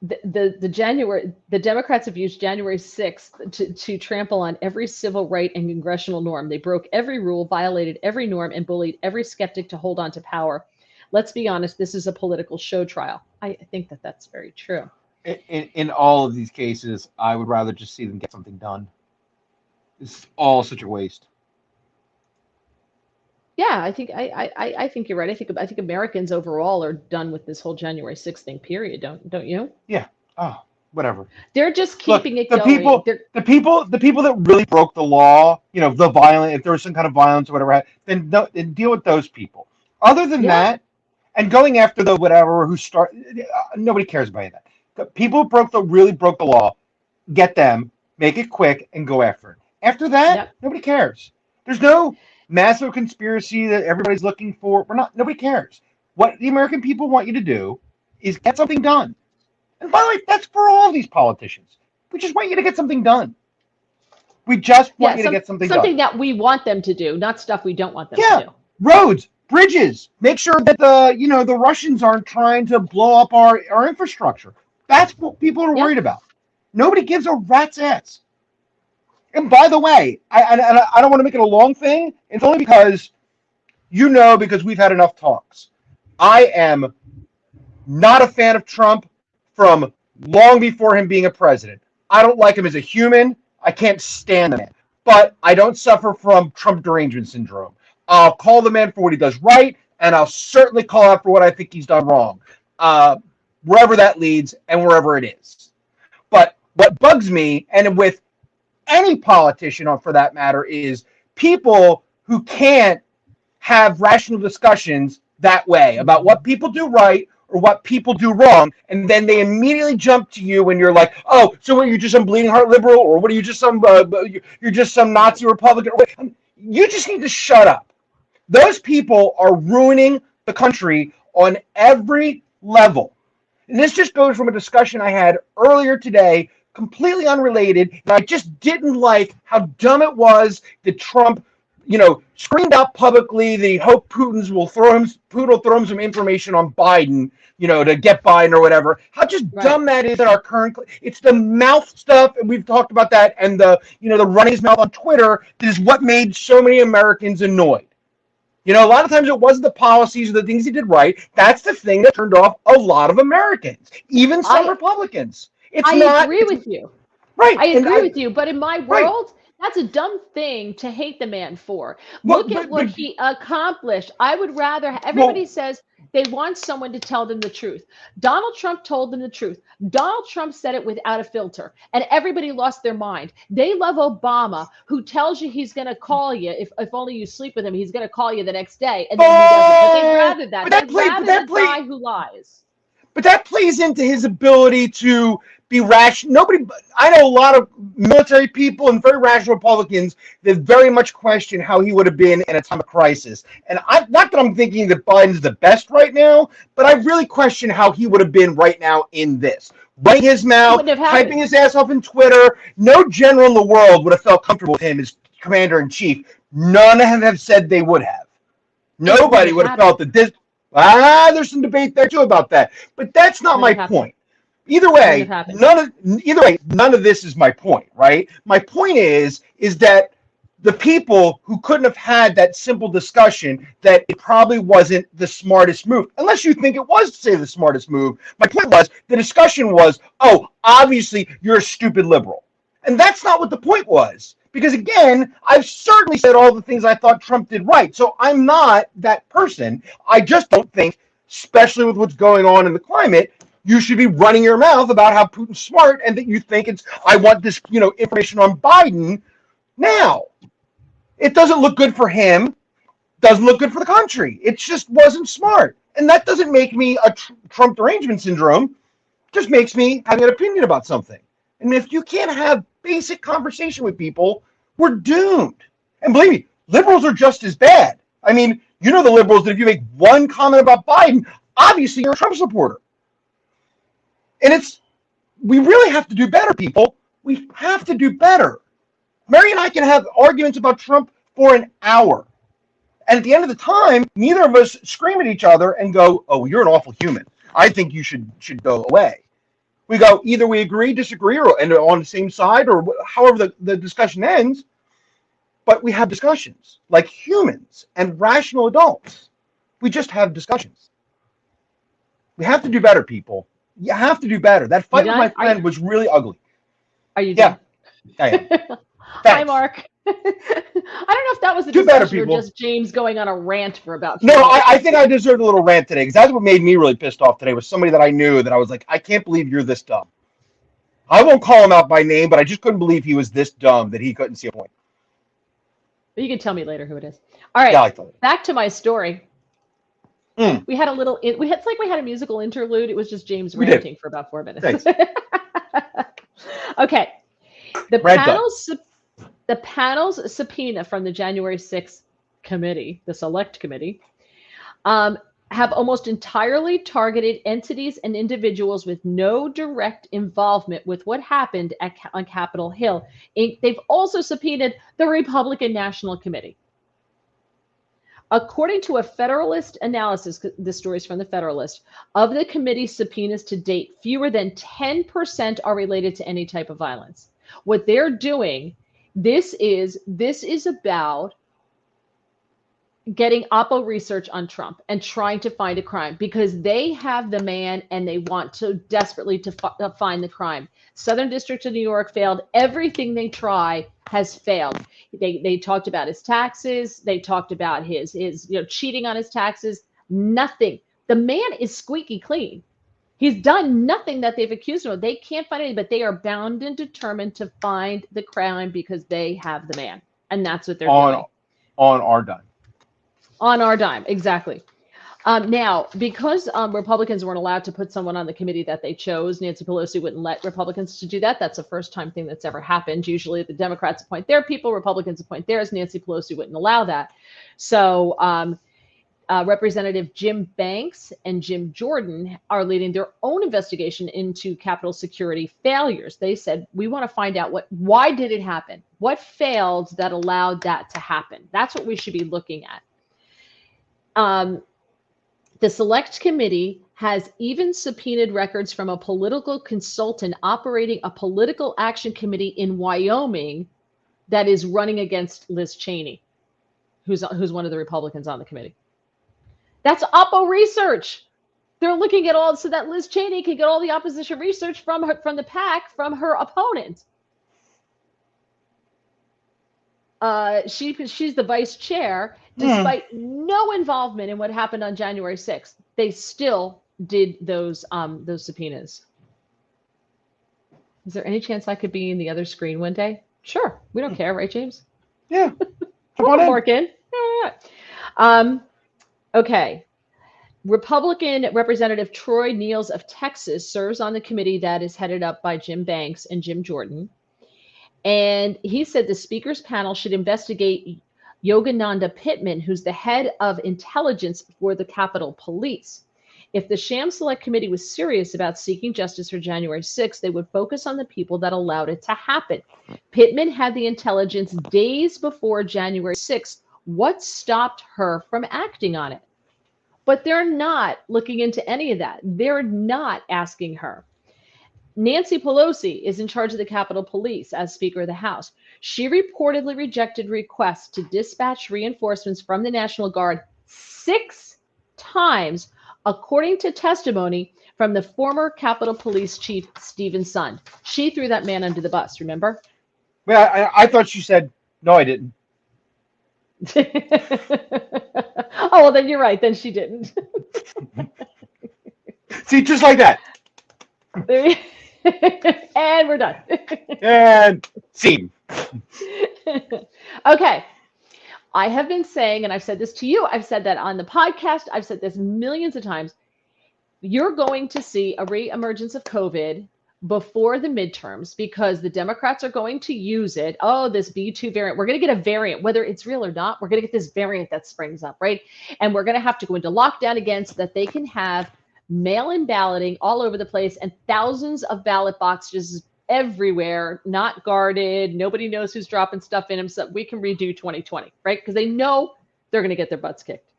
the Democrats have used January 6th to trample on every civil right and congressional norm. They broke every rule, violated every norm, and bullied every skeptic to hold on to power. Let's be honest, this is a political show trial. I think that that's very true.
In all of these cases, I would rather just see them get something done. This is all such a waste.
Yeah, I think you're right. I think Americans overall are done with this whole January 6th thing. Period. Don't you?
Yeah. Oh, whatever.
They're just
Look,
keeping it going. They're
the people that really broke the law, the violent, if there was some kind of violence or whatever, then, no, then deal with those people. Other than
yeah,
that, and going after the whatever who start, nobody cares about any of that. The people who really broke the law, get them, make it quick, and go after it. After that,
yep,
nobody cares. There's no massive conspiracy that everybody's looking for. Nobody cares. What the American people want you to do is get something done. And by the way, that's for all of these politicians. We just want you to get something done. We just want
yeah.
you to get something
Something
done.
that we want them to do, not stuff we don't want them to
Yeah,
do.
roads, bridges. Make sure that the Russians aren't trying to blow up our infrastructure. That's what people are
Yep.
worried about. Nobody gives a rat's ass. And by the way, I don't want to make it a long thing. It's only because because we've had enough talks. I am not a fan of Trump from long before him being a president. I don't like him as a human. I can't stand the man. But I don't suffer from Trump derangement syndrome. I'll call the man for what he does right, and I'll certainly call out for what I think he's done wrong, wherever that leads and wherever it is. But what bugs me, and with any politician for that matter, is people who can't have rational discussions that way about what people do right or what people do wrong, and then they immediately jump to you when you're like, "Oh, so what? You're just some bleeding heart liberal, or what? Are you just some you're just some Nazi Republican?" You just need to shut up. Those people are ruining the country on every level. And this just goes from a discussion I had earlier today, completely unrelated. And I just didn't like how dumb it was that Trump, screamed out publicly that he hoped Putin will throw him some information on Biden, to get Biden or whatever. How just
Right.
dumb that is in our current. It's the mouth stuff, and we've talked about that, and the running his mouth on Twitter that is what made so many Americans annoyed. A lot of times it wasn't the policies or the things he did right. That's the thing that turned off a lot of Americans, even some
I
Republicans. It's
I
not
agree with you.
right.
I
And
agree with you, but in my
right.
world, that's a dumb thing to hate the man for.
Well,
Look at what
but
he accomplished. I would rather,
well,
everybody says they want someone to tell them the truth. Donald Trump told them the truth. Donald Trump said it without a filter, and everybody lost their mind. They love Obama, who tells you he's going to call you. If only you sleep with him, he's going to call you the next day, and then he doesn't. But they'd rather that.
but that
They'd
play,
rather
but that
the
play,
guy who lies.
but that plays into his ability to be rational. I know a lot of military people and very rational Republicans that very much question how he would have been in a time of crisis. And not that I'm thinking that Biden's the best right now, but I really question how he would have been right now in this. Running his mouth,
Wouldn't have
typing
happened.
his ass off in Twitter. No general in the world would have felt comfortable with him as commander in chief. None of them have said they would have. Nobody would have felt that this. There's some debate there too about that, but that's not my point. Either way, none of this is my point, right? My point is that the people who couldn't have had that simple discussion, that it probably wasn't the smartest move, unless you think it was, say, the smartest move. My point was, the discussion was, oh, obviously you're a stupid liberal. And that's not what the point was. Because again, I've certainly said all the things I thought Trump did right. So I'm not that person. I just don't think, especially with what's going on in the climate, you should be running your mouth about how Putin's smart and that you think I want this, information on Biden now. It doesn't look good for him. Doesn't look good for the country. It just wasn't smart. And that doesn't make me a Trump derangement syndrome. It just makes me have an opinion about something. And if you can't have basic conversation with people, we're doomed. And believe me, liberals are just as bad. I mean, the liberals that if you make one comment about Biden, obviously you're a Trump supporter. And we really have to do better, people. We have to do better. Mary and I can have arguments about Trump for an hour. And at the end of the time, neither of us scream at each other and go, oh, you're an awful human. I think you should go away. We go, either we agree, disagree, or and on the same side, or however the discussion ends. But we have discussions like humans and rational adults. We just have discussions. We have to do better, people. You have to do better. That fight with my friend was really ugly.
Are you done?
Yeah, I am.
Hi, Mark. I don't know if that was the
Do better,
discussion, or
people.
just James going on a rant for about
No,
3
I
minutes.
think I deserved a little rant today because that's what made me really pissed off today was somebody that I knew that I was like, I can't believe you're this dumb. I won't call him out by name, but I just couldn't believe he was this dumb that he couldn't see a point.
But you can tell me later who it is. All right,
Yeah, I thought.
back to my story.
Mm.
We had a little. It's like we had a musical interlude. It was just James
We did.
ranting for about 4 minutes.
Thanks.
Okay. The
Rant done.
panel's subpoena from the January 6th committee, the select committee, have almost entirely targeted entities and individuals with no direct involvement with what happened on Capitol Hill. They've also subpoenaed the Republican National Committee. According to a Federalist analysis, the stories from the Federalist, of the committee's subpoenas to date, fewer than 10% are related to any type of violence. What they're doing, this is about getting Oppo research on Trump and trying to find a crime because they have the man and they want to desperately to find the crime. Southern District of New York failed. Everything they try has failed. They talked about his taxes. They talked about his cheating on his taxes. Nothing. The man is squeaky clean. He's done nothing that they've accused him of. They can't find anything, but they are bound and determined to find the crime because they have the man. And that's what they're doing.
On our dime.
On our dime, exactly. Now, because Republicans weren't allowed to put someone on the committee that they chose, Nancy Pelosi wouldn't let Republicans to do that. That's a first-time thing that's ever happened. Usually the Democrats appoint their people, Republicans appoint theirs. Nancy Pelosi wouldn't allow that. So Representative Jim Banks and Jim Jordan are leading their own investigation into Capitol security failures. They said, we want to find out why did it happen? What failed that allowed that to happen? That's what we should be looking at. The select committee has even subpoenaed records from a political consultant operating a political action committee in Wyoming that is running against Liz Cheney, who's one of the Republicans on the committee. That's Oppo research. They're looking at all so that Liz Cheney can get all the opposition research from the PAC, from her opponent. She's the vice chair. Despite no involvement in what happened on January 6th, they still did those subpoenas. Is there any chance I could be in the other screen one day? Sure. We don't care, right, James?
Yeah.
Come on, work in. Yeah. Okay. Republican Representative Troy Niels of Texas serves on the committee that is headed up by Jim Banks and Jim Jordan. And he said the speaker's panel should investigate Yogananda Pittman, who's the head of intelligence for the Capitol Police. If the sham select committee was serious about seeking justice for January 6th, they would focus on the people that allowed it to happen. Pittman had the intelligence days before January 6th. What stopped her from acting on it? But they're not looking into any of that. They're not asking her. Nancy Pelosi is in charge of the Capitol Police as Speaker of the House. She reportedly rejected requests to dispatch reinforcements from the National Guard 6 times, according to testimony from the former Capitol Police Chief Stephen Sund. She threw that man under the bus, remember?
Well, I thought she said, no, I didn't.
Oh, well, then you're right. Then she didn't.
See, just like that.
And we're done.
And scene.
Okay. I have been saying, and I've said this to you, I've said that on the podcast, I've said this millions of times, you're going to see a reemergence of COVID before the midterms because the Democrats are going to use it. Oh, this B2 variant, we're going to get a variant, whether it's real or not, we're going to get this variant that springs up, right? And we're going to have to go into lockdown again so that they can have mail-in balloting all over the place and thousands of ballot boxes everywhere, not guarded. Nobody knows who's dropping stuff in them. So we can redo 2020, right? Because they know they're going to get their butts kicked.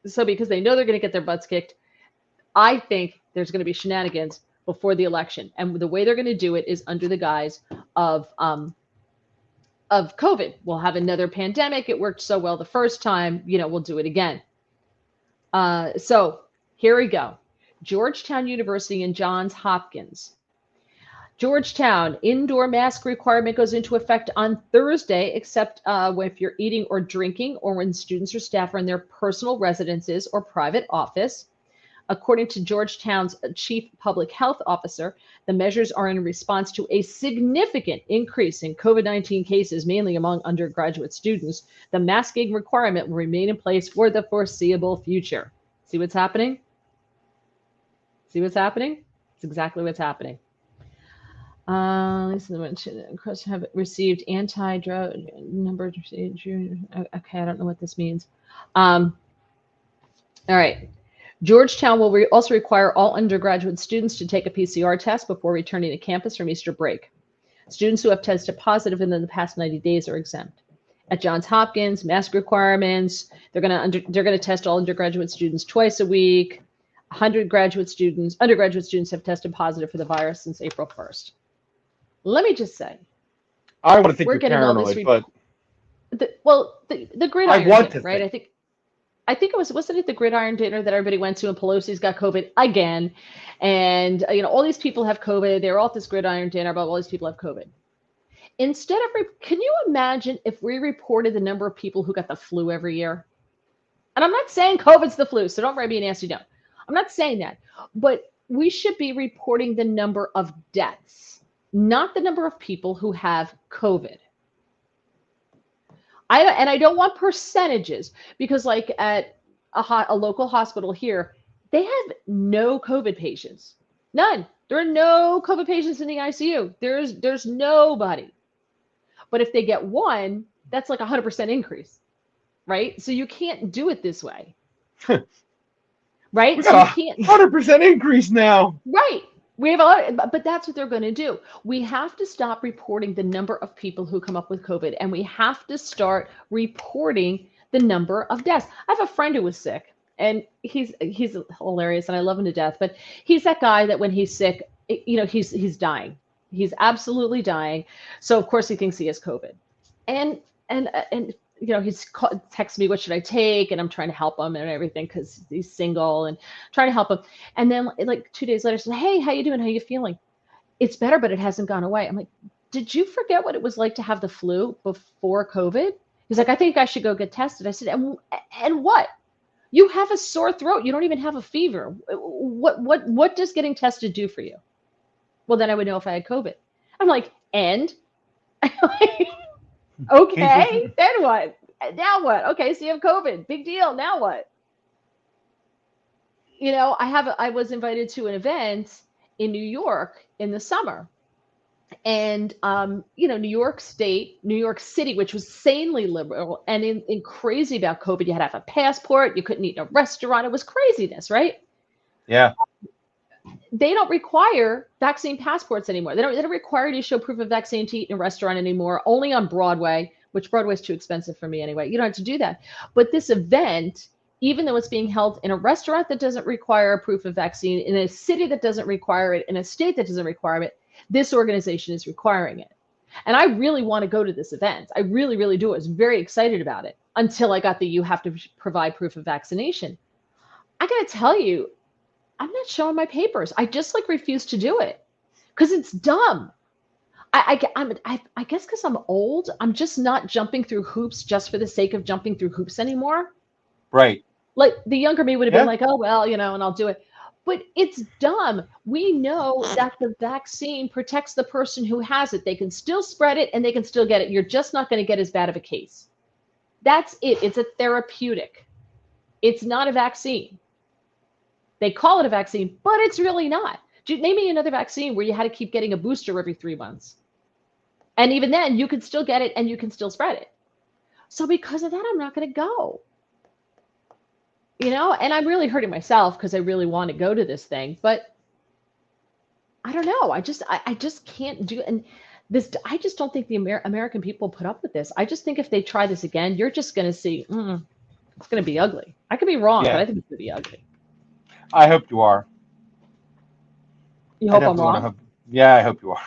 So because they know they're going to get their butts kicked, I think there's going to be shenanigans before the election. And the way they're going to do it is under the guise of COVID. We'll have another pandemic. It worked so well the first time, we'll do it again. So here we go. Georgetown University and Johns Hopkins. Georgetown, indoor mask requirement goes into effect on Thursday, except if you're eating or drinking or when students or staff are in their personal residences or private office. According to Georgetown's chief public health officer, the measures are in response to a significant increase in COVID-19 cases, mainly among undergraduate students. The masking requirement will remain in place for the foreseeable future. See what's happening? See what's happening? It's exactly what's happening. Have received anti-drug number. Okay, I don't know what this means. All right. Georgetown will also require all undergraduate students to take a PCR test before returning to campus from Easter break. Students who have tested positive within the past 90 days are exempt. At Johns Hopkins, mask requirements, they're going to test all undergraduate students twice a week. 100 undergraduate students have tested positive for the virus since April 1st. Let me just say,
I want to think
we're
you're
getting all
paranoid,
this. The gridiron,
I want
dinner,
to
right?
think.
I think it wasn't it the gridiron dinner that everybody went to, and Pelosi's got COVID again, and all these people have COVID. They're all at this gridiron dinner, but all these people have COVID. Instead of, can you imagine if we reported the number of people who got the flu every year? And I'm not saying COVID's the flu, so don't write me a nasty note. I'm not saying that, but we should be reporting the number of deaths, not the number of people who have COVID. I don't want percentages, because like at a local hospital here, they have no COVID patients. None. There are no COVID patients in the ICU. There's nobody. But if they get one, that's like 100% increase, right? So you can't do it this way. Right?
We
So
got
you can't
100% increase now.
Right. We have a lot, but that's what they're going to do. We have to stop reporting the number of people who come up with COVID, and we have to start reporting the number of deaths. I have a friend who was sick, and he's hilarious, and I love him to death. But he's that guy that when he's sick, he's dying. He's absolutely dying. So of course he thinks he has COVID, and he's texted me, what should I take? And I'm trying to help him and everything because he's single and trying to help him. And then like 2 days later, I said, hey, how you doing? How you feeling? It's better, but it hasn't gone away. I'm like, did you forget what it was like to have the flu before COVID? He's like, I think I should go get tested. I said, and what? You have a sore throat. You don't even have a fever. What does getting tested do for you? Well, then I would know if I had COVID. I'm like, and? Okay, then what? Now what? Okay, so you have COVID. Big deal. Now what? I was invited to an event in New York in the summer. And, New York State, New York City, which was sanely liberal and in crazy about COVID. You had to have a passport. You couldn't eat in a restaurant. It was craziness, right?
Yeah.
They don't require vaccine passports anymore. They don't require you to show proof of vaccine to eat in a restaurant anymore, only on Broadway, which Broadway's too expensive for me anyway. You don't have to do that. But this event, even though it's being held in a restaurant that doesn't require a proof of vaccine, in a city that doesn't require it, in a state that doesn't require it, this organization is requiring it. And I really want to go to this event. I really, really do. I was very excited about it until I got the you have to provide proof of vaccination. I got to tell you, I'm not showing my papers. I just refuse to do it because it's dumb. I guess because I'm old, I'm just not jumping through hoops just for the sake of jumping through hoops anymore.
Right.
Like the younger me would have been like, oh, well, and I'll do it. But it's dumb. We know that the vaccine protects the person who has it. They can still spread it and they can still get it. You're just not going to get as bad of a case. That's it. It's a therapeutic. It's not a vaccine. They call it a vaccine, but it's really not. Name me another vaccine where you had to keep getting a booster every 3 months. And even then, you could still get it and you can still spread it. So because of that, I'm not going to go. And I'm really hurting myself because I really want to go to this thing. But I don't know. I just can't do it. And I just don't think the American people put up with this. I just think if they try this again, you're just going to see, it's going to be ugly. I could be wrong, but I think it's going to be ugly.
I hope you are.
You hope I'm wrong?
I hope you are.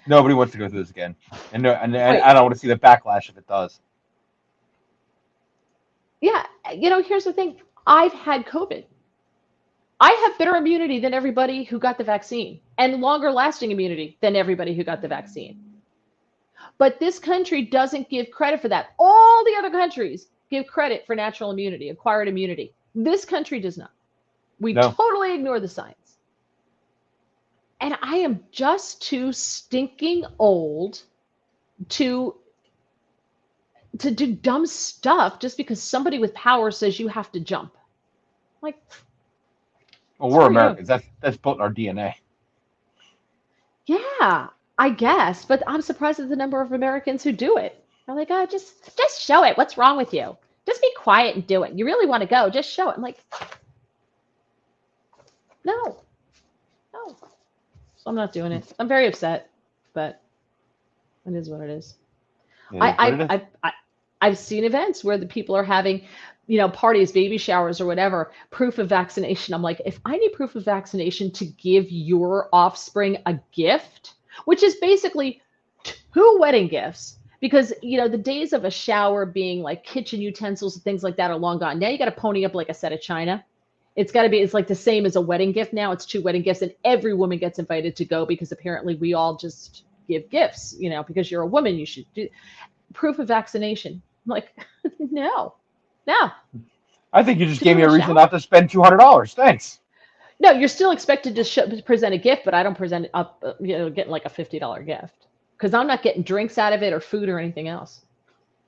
Nobody wants to go through this again. And I don't want to see the backlash if it does.
Yeah. Here's the thing. I've had COVID. I have better immunity than everybody who got the vaccine and longer lasting immunity than everybody who got the vaccine. But this country doesn't give credit for that. All the other countries give credit for natural immunity, acquired immunity. This country does not. We
No.
totally ignore the science. And I am just too stinking old to do dumb stuff just because somebody with power says you have to jump. Like,
Well, we're Americans. That's built in our DNA.
yeah, I guess, but I'm surprised at the number of Americans who do it. They're like, oh, just show it. What's wrong with you? Just be quiet and do it. You really want to go? Just show it. I'm like, no. So I'm not doing it. I'm very upset, but it is what it is. I've seen events where the people are having, parties, baby showers or whatever, proof of vaccination. I'm like, if I need proof of vaccination to give your offspring a gift, which is basically 2 wedding gifts, because, the days of a shower being like kitchen utensils and things like that are long gone. Now you got to pony up like a set of china. It's like the same as a wedding gift now. It's 2 wedding gifts and every woman gets invited to go because apparently we all just give gifts, because you're a woman, you should do proof of vaccination. I'm like, no.
I think you just gave me a reason not to spend $200. Thanks.
No, you're still expected to present a gift, but I don't present it up, getting like a $50 gift because I'm not getting drinks out of it or food or anything else.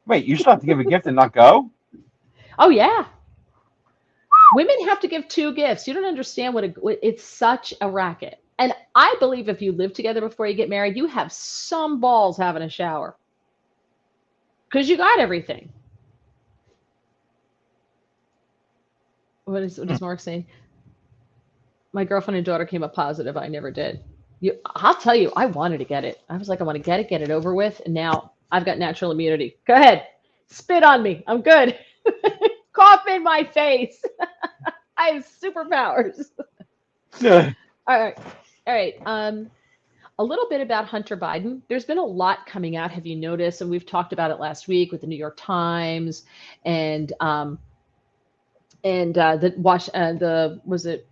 Wait, you still have to give a gift and not go?
Oh, yeah. Women have to give 2 gifts. You don't understand it's such a racket. And I believe if you live together before you get married, you have some balls having a shower because you got everything. What is Mark saying? My girlfriend and daughter came up positive. I never did. I'll tell you, I wanted to get it. I was like, I want to get it over with. And now I've got natural immunity. Go ahead. Spit on me. I'm good. Cough in my face. I have superpowers.
Yeah.
All right. A little bit about Hunter Biden. There's been a lot coming out. Have you noticed? And we've talked about it last week with the New York Times and the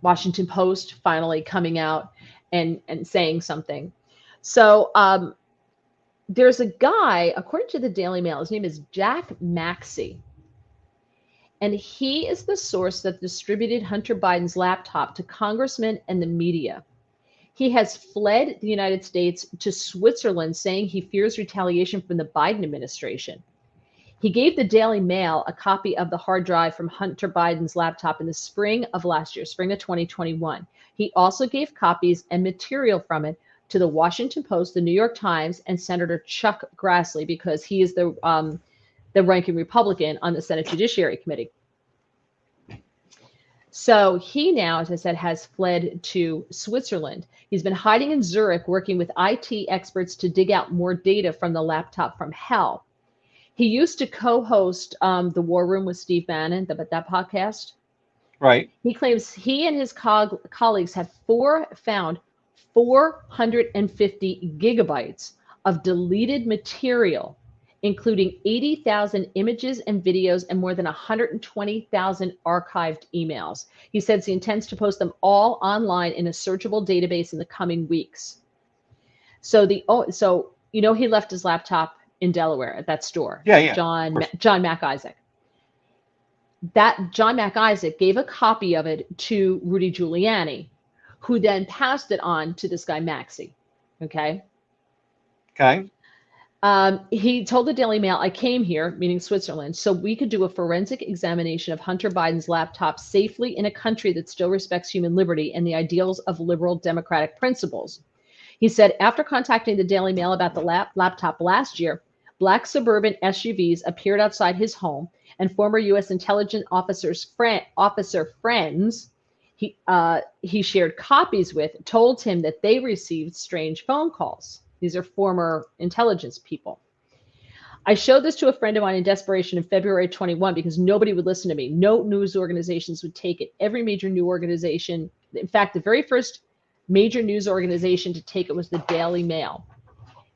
Washington Post finally coming out and saying something. So there's a guy, according to the Daily Mail, his name is Jack Maxey. And he is the source that distributed Hunter Biden's laptop to congressmen and the media. He has fled the United States to Switzerland, saying he fears retaliation from the Biden administration. He gave the Daily Mail a copy of the hard drive from Hunter Biden's laptop in the spring of last year, spring of 2021. He also gave copies and material from it to the Washington Post, the New York Times, and Senator Chuck Grassley, because he is the ranking Republican on the Senate Judiciary Committee. So he now, as I said, has fled to Switzerland. He's been hiding in Zurich, working with IT experts to dig out more data from the laptop from hell. He used to co-host The War Room with Steve Bannon, that podcast.
Right.
He claims he and his colleagues have found 450 gigabytes of deleted material, including 80,000 images and videos and more than 120,000 archived emails. He says he intends to post them all online in a searchable database in the coming weeks. So he left his laptop in Delaware at that store.
Yeah.
John Mac Isaac. That John Mac Isaac gave a copy of it to Rudy Giuliani, who then passed it on to this guy Maxey. Okay. He told the Daily Mail, I came here, meaning Switzerland, so we could do a forensic examination of Hunter Biden's laptop safely in a country that still respects human liberty and the ideals of liberal democratic principles. He said, after contacting the Daily Mail about the laptop last year, black suburban SUVs appeared outside his home, and former U.S. intelligence officer friends he shared copies with told him that they received strange phone calls. These are former intelligence people. I showed this to a friend of mine in desperation in February 21 because nobody would listen to me. No news organizations would take it. Every major news organization, in fact, the very first major news organization to take it was the Daily Mail.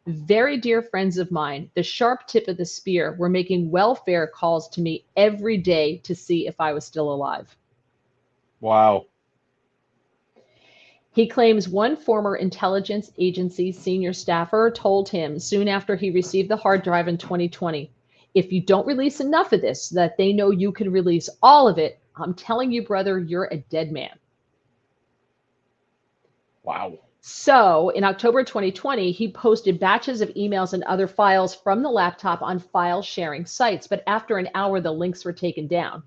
Very dear friends of mine, the sharp tip of the spear, were making welfare calls to me every day to see if I was still alive.
Wow.
He claims one former intelligence agency senior staffer told him soon after he received the hard drive in 2020, if you don't release enough of this so that they know you can release all of it, I'm telling you, brother, you're a dead man.
Wow.
So in October 2020, he posted batches of emails and other files from the laptop on file sharing sites, but after an hour, the links were taken down.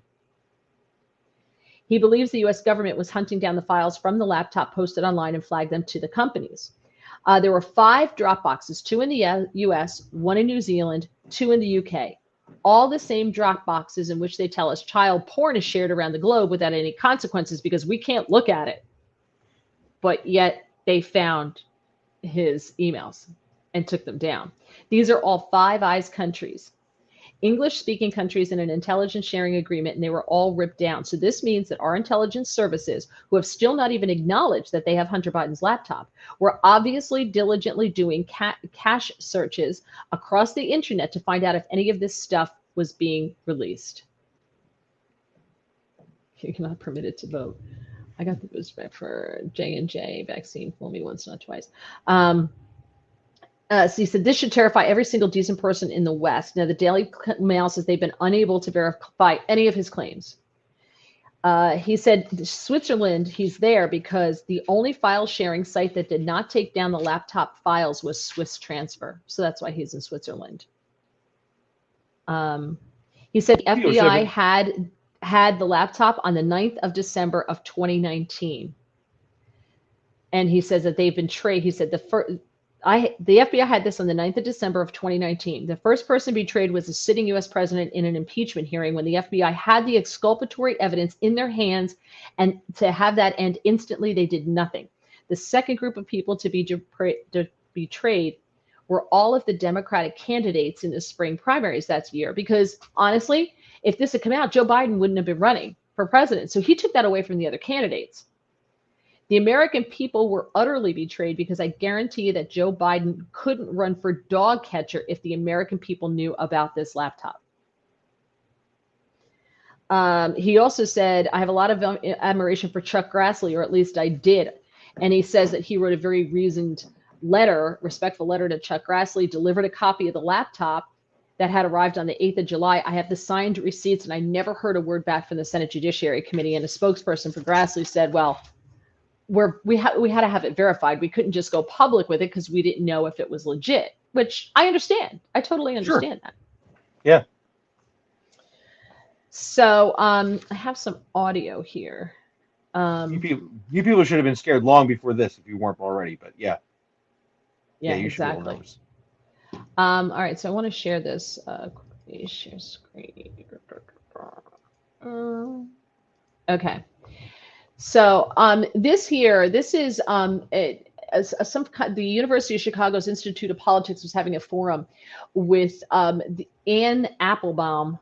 He believes the US government was hunting down the files from the laptop posted online and flagged them to the companies. There were 5 Dropboxes, 2 in the US, 1 in New Zealand, 2 in the UK. All the same Dropboxes in which they tell us child porn is shared around the globe without any consequences because we can't look at it. But yet they found his emails and took them down. These are all Five Eyes countries. English-speaking countries in an intelligence sharing agreement, and they were all ripped down. So this means that our intelligence services, who have still not even acknowledged that they have Hunter Biden's laptop, were obviously diligently doing cache searches across the internet to find out if any of this stuff was being released. You're not permitted to vote. I got the boost back for J&J vaccine. Fool me once, not twice. So he said, this should terrify every single decent person in the West. Now, the Daily Mail says they've been unable to verify any of his claims. He said, Switzerland, he's there because the only file sharing site that did not take down the laptop files was Swiss Transfer. So that's why he's in Switzerland. He said the FBI had the laptop on the 9th of December of 2019. And he says that they've been traded. He said the FBI had this on the 9th of December of 2019. The first person betrayed was a sitting U.S. president in an impeachment hearing when the FBI had the exculpatory evidence in their hands, and to have that end instantly, they did nothing. The second group of people to be betrayed were all of the Democratic candidates in the spring primaries that year, because honestly, if this had come out, Joe Biden wouldn't have been running for president. So he took that away from the other candidates. The American people were utterly betrayed because I guarantee you that Joe Biden couldn't run for dog catcher if the American people knew about this laptop. He also said, I have a lot of admiration for Chuck Grassley, or at least I did. And he says that he wrote a very reasoned letter, respectful letter to Chuck Grassley, delivered a copy of the laptop that had arrived on the 8th of July. I have the signed receipts, and I never heard a word back from the Senate Judiciary Committee. And a spokesperson for Grassley said, well, we had to have it verified. We couldn't just go public with it because we didn't know if it was legit, which I understand. I totally understand that.
Yeah.
So I have some audio here.
You people should have been scared long before this if you weren't already, but yeah.
Yeah,
you
exactly.
should be a little nervous.
All right, so I want to share this quickly. Share screen. Okay. So this is the University of Chicago's Institute of Politics was having a forum with Anne Applebaum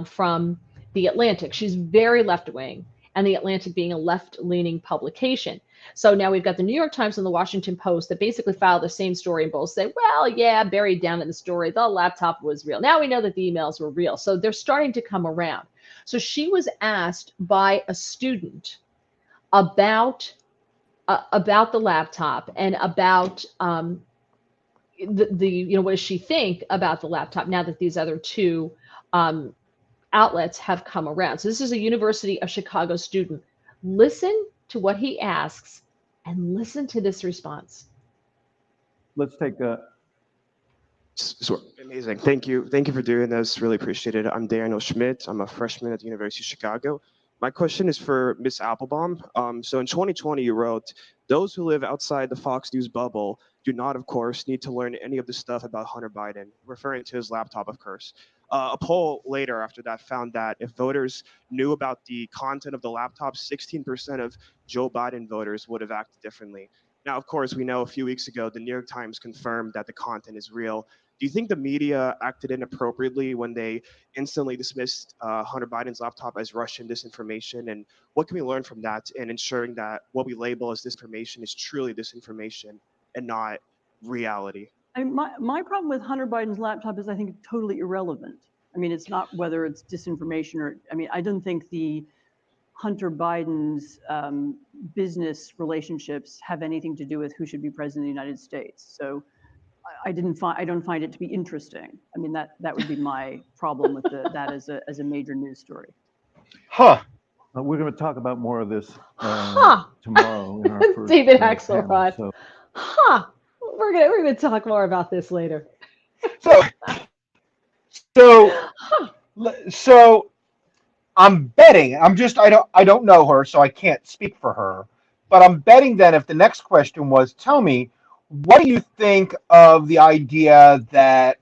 from The Atlantic. She's very left-wing, and The Atlantic being a left-leaning publication. So now we've got the New York Times and the Washington Post that basically file the same story and both say, well, yeah, buried down in the story, the laptop was real. Now we know that the emails were real. So they're starting to come around. So she was asked by a student about the laptop and about what does she think about the laptop now that these other two outlets have come around. So this is a University of Chicago student. Listen to what he asks and listen to this response.
Let's take a.
Amazing. Thank you. Thank you for doing this. Really appreciate it. I'm Daniel Schmidt. I'm a freshman at the University of Chicago. My question is for Ms. Applebaum. So in 2020, you wrote, those who live outside the Fox News bubble do not, of course, need to learn any of the stuff about Hunter Biden, referring to his laptop, of course. A poll later after that found that if voters knew about the content of the laptop, 16% of Joe Biden voters would have acted differently. Now, of course, we know a few weeks ago, the New York Times confirmed that the content is real. Do you think the media acted inappropriately when they instantly dismissed Hunter Biden's laptop as Russian disinformation? And what can we learn from that in ensuring that what we label as disinformation is truly disinformation and not reality?
I mean, my problem with Hunter Biden's laptop is I think totally irrelevant. I mean, it's not whether it's disinformation or, I mean, I don't think the Hunter Biden's business relationships have anything to do with who should be president of the United States. So I don't find it to be interesting. I mean, that would be my problem with that as a major news story.
Huh.
We're going to talk about more of this
Huh.
tomorrow in our first
David
panel,
Axelrod.
so-
Huh. We're gonna talk more about this later.
So I'm betting. I don't know her, so I can't speak for her. But I'm betting then if the next question was, tell me, what do you think of the idea that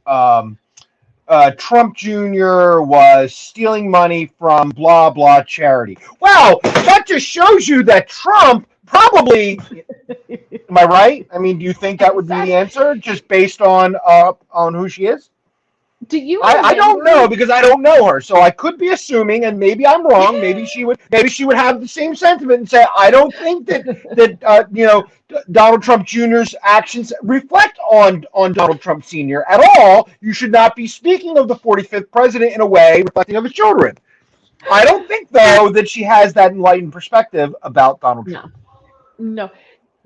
Trump Jr. was stealing money from blah blah charity? Wow, that just shows you that Trump probably. Am I right? I mean, do you think that would be the answer, just based on who she is?
Do you?
I don't know, because I don't know her, so I could be assuming, and maybe I'm wrong. Maybe she would have the same sentiment and say, I don't think that Donald Trump Jr.'s actions reflect on Donald Trump Sr. at all. You should not be speaking of the 45th president in a way reflecting of his children. I don't think, though, that she has that enlightened perspective about Donald Trump.
No.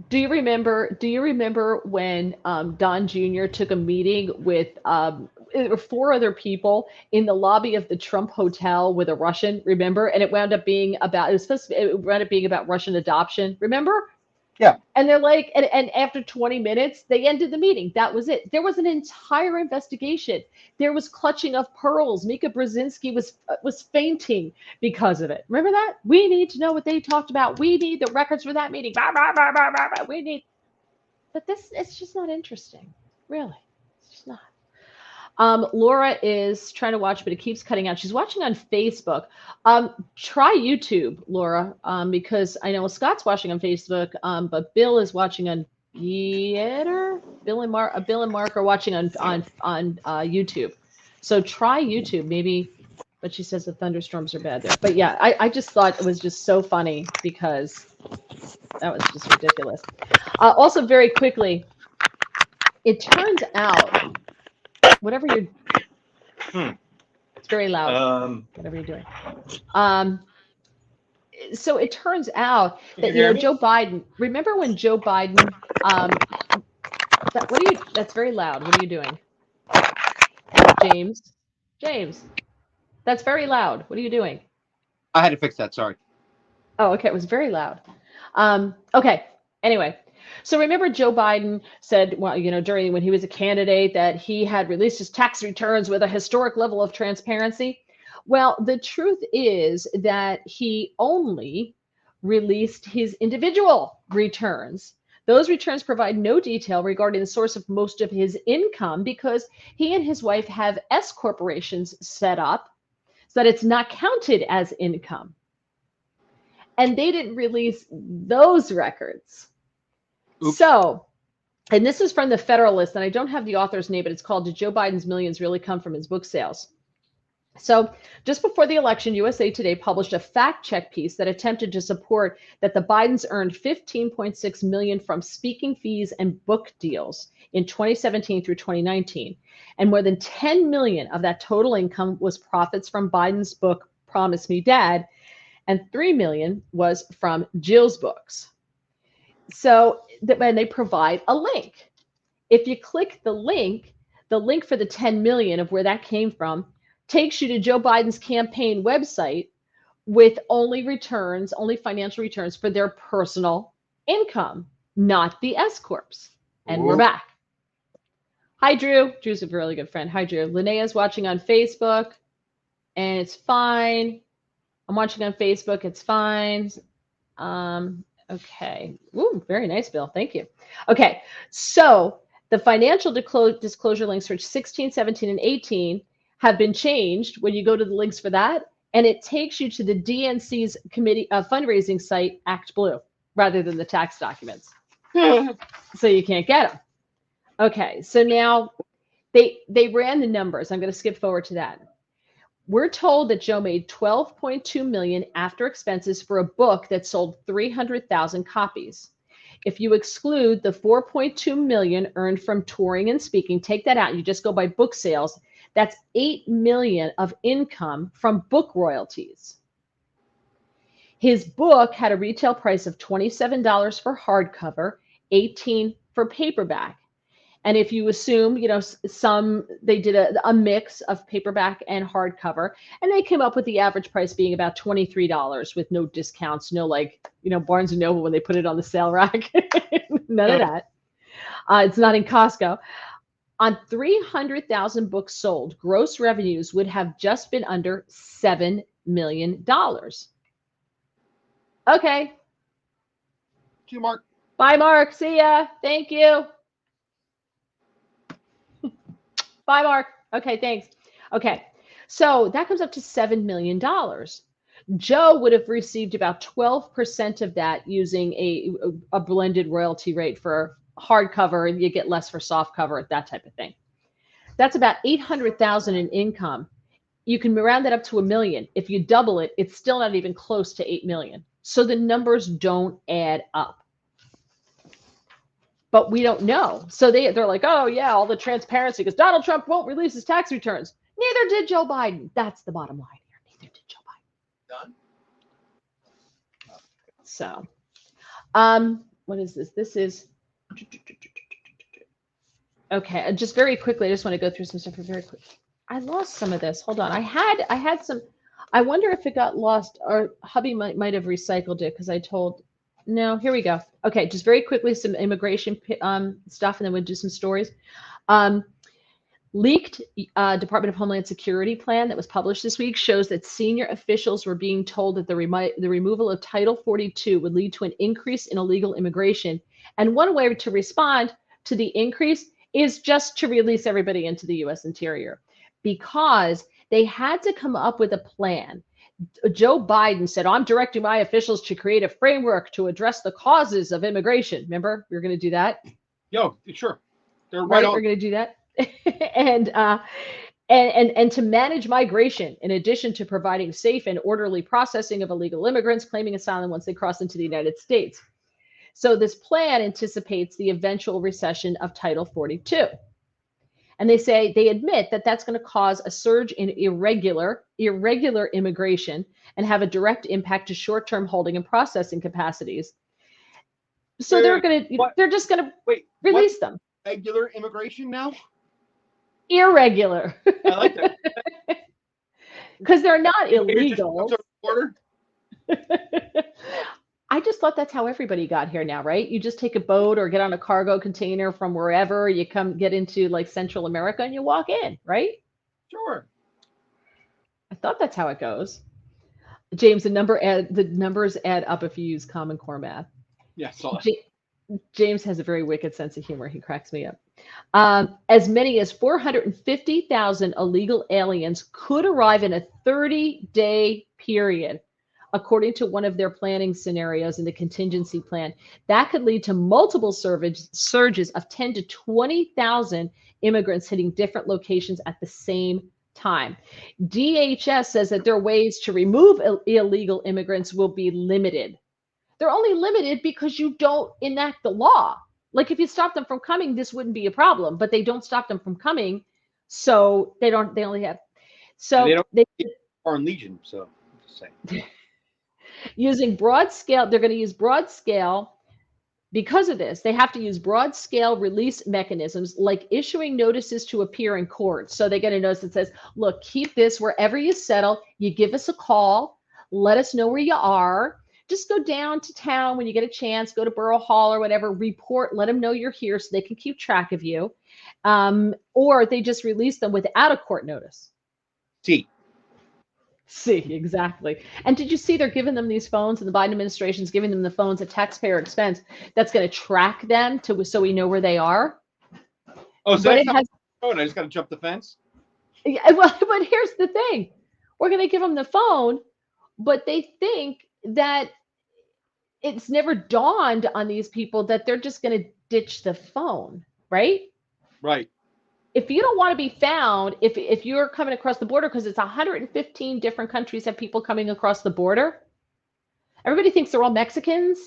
Do you remember when Don Jr. took a meeting with 4 other people in the lobby of the Trump Hotel with a Russian? Remember? And it wound up being about Russian adoption. Remember?
Yeah.
And they're like, and after 20 minutes, they ended the meeting. That was it. There was an entire investigation. There was clutching of pearls. Mika Brzezinski was fainting because of it. Remember that? We need to know what they talked about. We need the records for that meeting. Blah, blah, blah, blah, blah, blah. We need. But it's just not interesting. Really. It's just not. Laura is trying to watch, but it keeps cutting out. She's watching on Facebook. Try YouTube, Laura, because I know Scott's watching on Facebook, but Bill is watching on theater. Bill and Mark are watching on YouTube. So try YouTube, maybe. But she says the thunderstorms are bad there. But yeah, I just thought it was just so funny because that was just ridiculous. Also, very quickly, it turns out. Whatever you're, it's very loud. Whatever you're doing. So it turns out that Joe Biden. Remember when Joe Biden? That's very loud. What are you doing, James? James, that's very loud. What are you doing?
I had to fix that. Sorry.
Oh, okay. It was very loud. Okay. Anyway. So remember Joe Biden said, well, during when he was a candidate, that he had released his tax returns with a historic level of transparency. Well, the truth is that he only released his individual returns. Those returns provide no detail regarding the source of most of his income because he and his wife have S corporations set up so that it's not counted as income. And they didn't release those records. Oops. So, and this is from the Federalist, and I don't have the author's name, but it's called Did Joe Biden's Millions Really Come from His Book Sales? So just before the election, USA Today published a fact check piece that attempted to support that the Bidens earned $15.6 million from speaking fees and book deals in 2017 through 2019. And more than $10 million of that total income was profits from Biden's book, Promise Me Dad, and $3 million was from Jill's books. So when they provide a link, if you click the link for the 10 million of where that came from takes you to Joe Biden's campaign website with only financial returns for their personal income, not the S corps. And we're back. Hi, Drew. Drew's a really good friend. Hi, Drew. Linnea's watching on Facebook, and it's fine. I'm watching on Facebook. It's fine. Okay. Ooh, very nice, Bill. Thank you. Okay. So the financial disclosure links for 16, 17, and 18 have been changed when you go to the links for that, and it takes you to the DNC's committee fundraising site, ActBlue, rather than the tax documents. So you can't get them. Okay. So now they ran the numbers. I'm going to skip forward to that. We're told that Joe made $12.2 million after expenses for a book that sold 300,000 copies. If you exclude the $4.2 million earned from touring and speaking, take that out, you just go by book sales, that's $8 million of income from book royalties. His book had a retail price of $27 for hardcover, 18 for paperback. And if you assume, they did a mix of paperback and hardcover, and they came up with the average price being about $23 with no discounts, no Barnes and Noble when they put it on the sale rack. None of that. It's not in Costco. On 300,000 books sold, gross revenues would have just been under $7 million. Okay.
Thank you, Mark.
Bye, Mark. See ya. Thank you. Bye, Mark. Okay, thanks. Okay, so that comes up to $7 million. Joe would have received about 12% of that using a blended royalty rate for hardcover, and you get less for soft cover, that type of thing. That's about $800,000 in income. You can round that up to $1 million. If you double it, it's still not even close to $8 million. So the numbers don't add up. But we don't know. So they're like, oh, yeah, all the transparency because Donald Trump won't release his tax returns. Neither did Joe Biden. That's the bottom line here. Neither did Joe Biden.
Done.
So, what is this? This is, okay, just very quickly, I just want to go through some stuff very quick. I lost some of this. Hold on. I had some, I wonder if it got lost or hubby might have recycled it because I told, no, here we go. Okay, just very quickly, some immigration stuff, and then we'll do some stories. Leaked Department of Homeland Security plan that was published this week shows that senior officials were being told that the removal of Title 42 would lead to an increase in illegal immigration. And one way to respond to the increase is just to release everybody into the U.S. interior, because they had to come up with a plan. Joe Biden said, I'm directing my officials to create a framework to address the causes of immigration. Remember, we were going to do that?
Yo, sure. They're right on.
We're going to do that. and to manage migration, in addition to providing safe and orderly processing of illegal immigrants claiming asylum once they cross into the United States. So this plan anticipates the eventual recession of Title 42. And they admit that that's going to cause a surge in irregular immigration and have a direct impact to short-term holding and processing capacities. So they're just going to release them.
Regular immigration now?
Irregular.
I like that.
Because they're not illegal.
Border?
I just thought that's how everybody got here now, right? You just take a boat or get on a cargo container from wherever you get into like Central America and you walk in, right?
Sure.
I thought that's how it goes. James, the numbers add up if you use Common Core math.
Yeah, saw that.
James has a very wicked sense of humor. He cracks me up. As many as 450,000 illegal aliens could arrive in a 30-day period, according to one of their planning scenarios in the contingency plan. That could lead to multiple surges of 10 to 20,000 immigrants hitting different locations at the same time. DHS says that their ways to remove illegal immigrants will be limited. They're only limited because you don't enact the law. Like if you stop them from coming, this wouldn't be a problem, but they don't stop them from coming. So they only have, so
they Foreign Legion. So I'm just saying.
Using broad scale, they're going to use broad scale. Because of this, they have to use broad scale release mechanisms like issuing notices to appear in court. So they get a notice that says, look, keep this wherever you settle. You give us a call. Let us know where you are. Just go down to town when you get a chance, go to Borough Hall or whatever, report, let them know you're here so they can keep track of you. Or they just release them without a court notice. See, exactly. And did you see they're giving them these phones, and the Biden administration is giving them the phones at taxpayer expense that's going to track them so we know where they are?
Oh, so that's not phone. I just got to jump the fence?
Yeah, well, but here's the thing. We're going to give them the phone, but they think that it's never dawned on these people that they're just going to ditch the phone, right?
Right.
If you don't want to be found, if you're coming across the border, because it's 115 different countries have people coming across the border. Everybody thinks they're all Mexicans.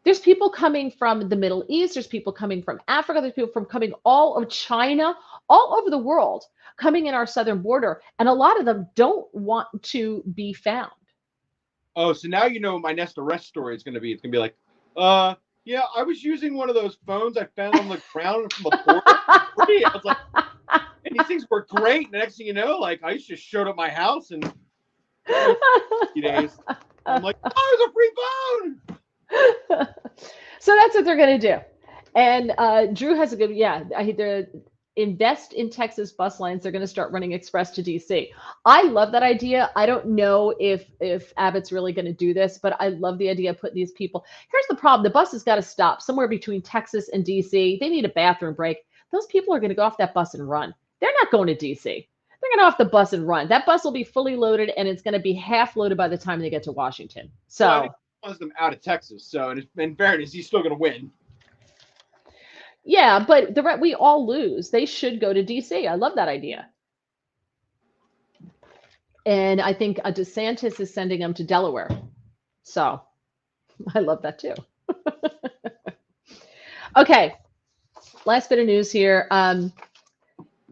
There's people coming from the Middle East. There's people coming from Africa. There's people coming all of China, all over the world, coming in our southern border. And a lot of them don't want to be found.
Oh, so now you know what my next arrest story is going to be. It's going to be like, yeah, I was using one of those phones I found on the ground from a border. I was like, and these things were great. And the next thing you know, like, I just showed up at my house and days. I'm like, oh, it's a free phone.
So that's what they're going to do. And Drew has a good, they're invest in Texas bus lines. They're going to start running express to DC. I love that idea. I don't know if Abbott's really going to do this, but I love the idea of putting these people. Here's the problem. The bus has got to stop somewhere between Texas and DC. They need a bathroom break. Those people are going to go off that bus and run. They're not going to DC. They're going to off the bus and run. That bus will be fully loaded, and it's going to be half loaded by the time they get to Washington. So
well, I think he wants them out of Texas. So in fairness, he's still going to win.
Yeah, but we all lose. They should go to DC. I love that idea. And I think DeSantis is sending them to Delaware. So I love that too. Okay, last bit of news here.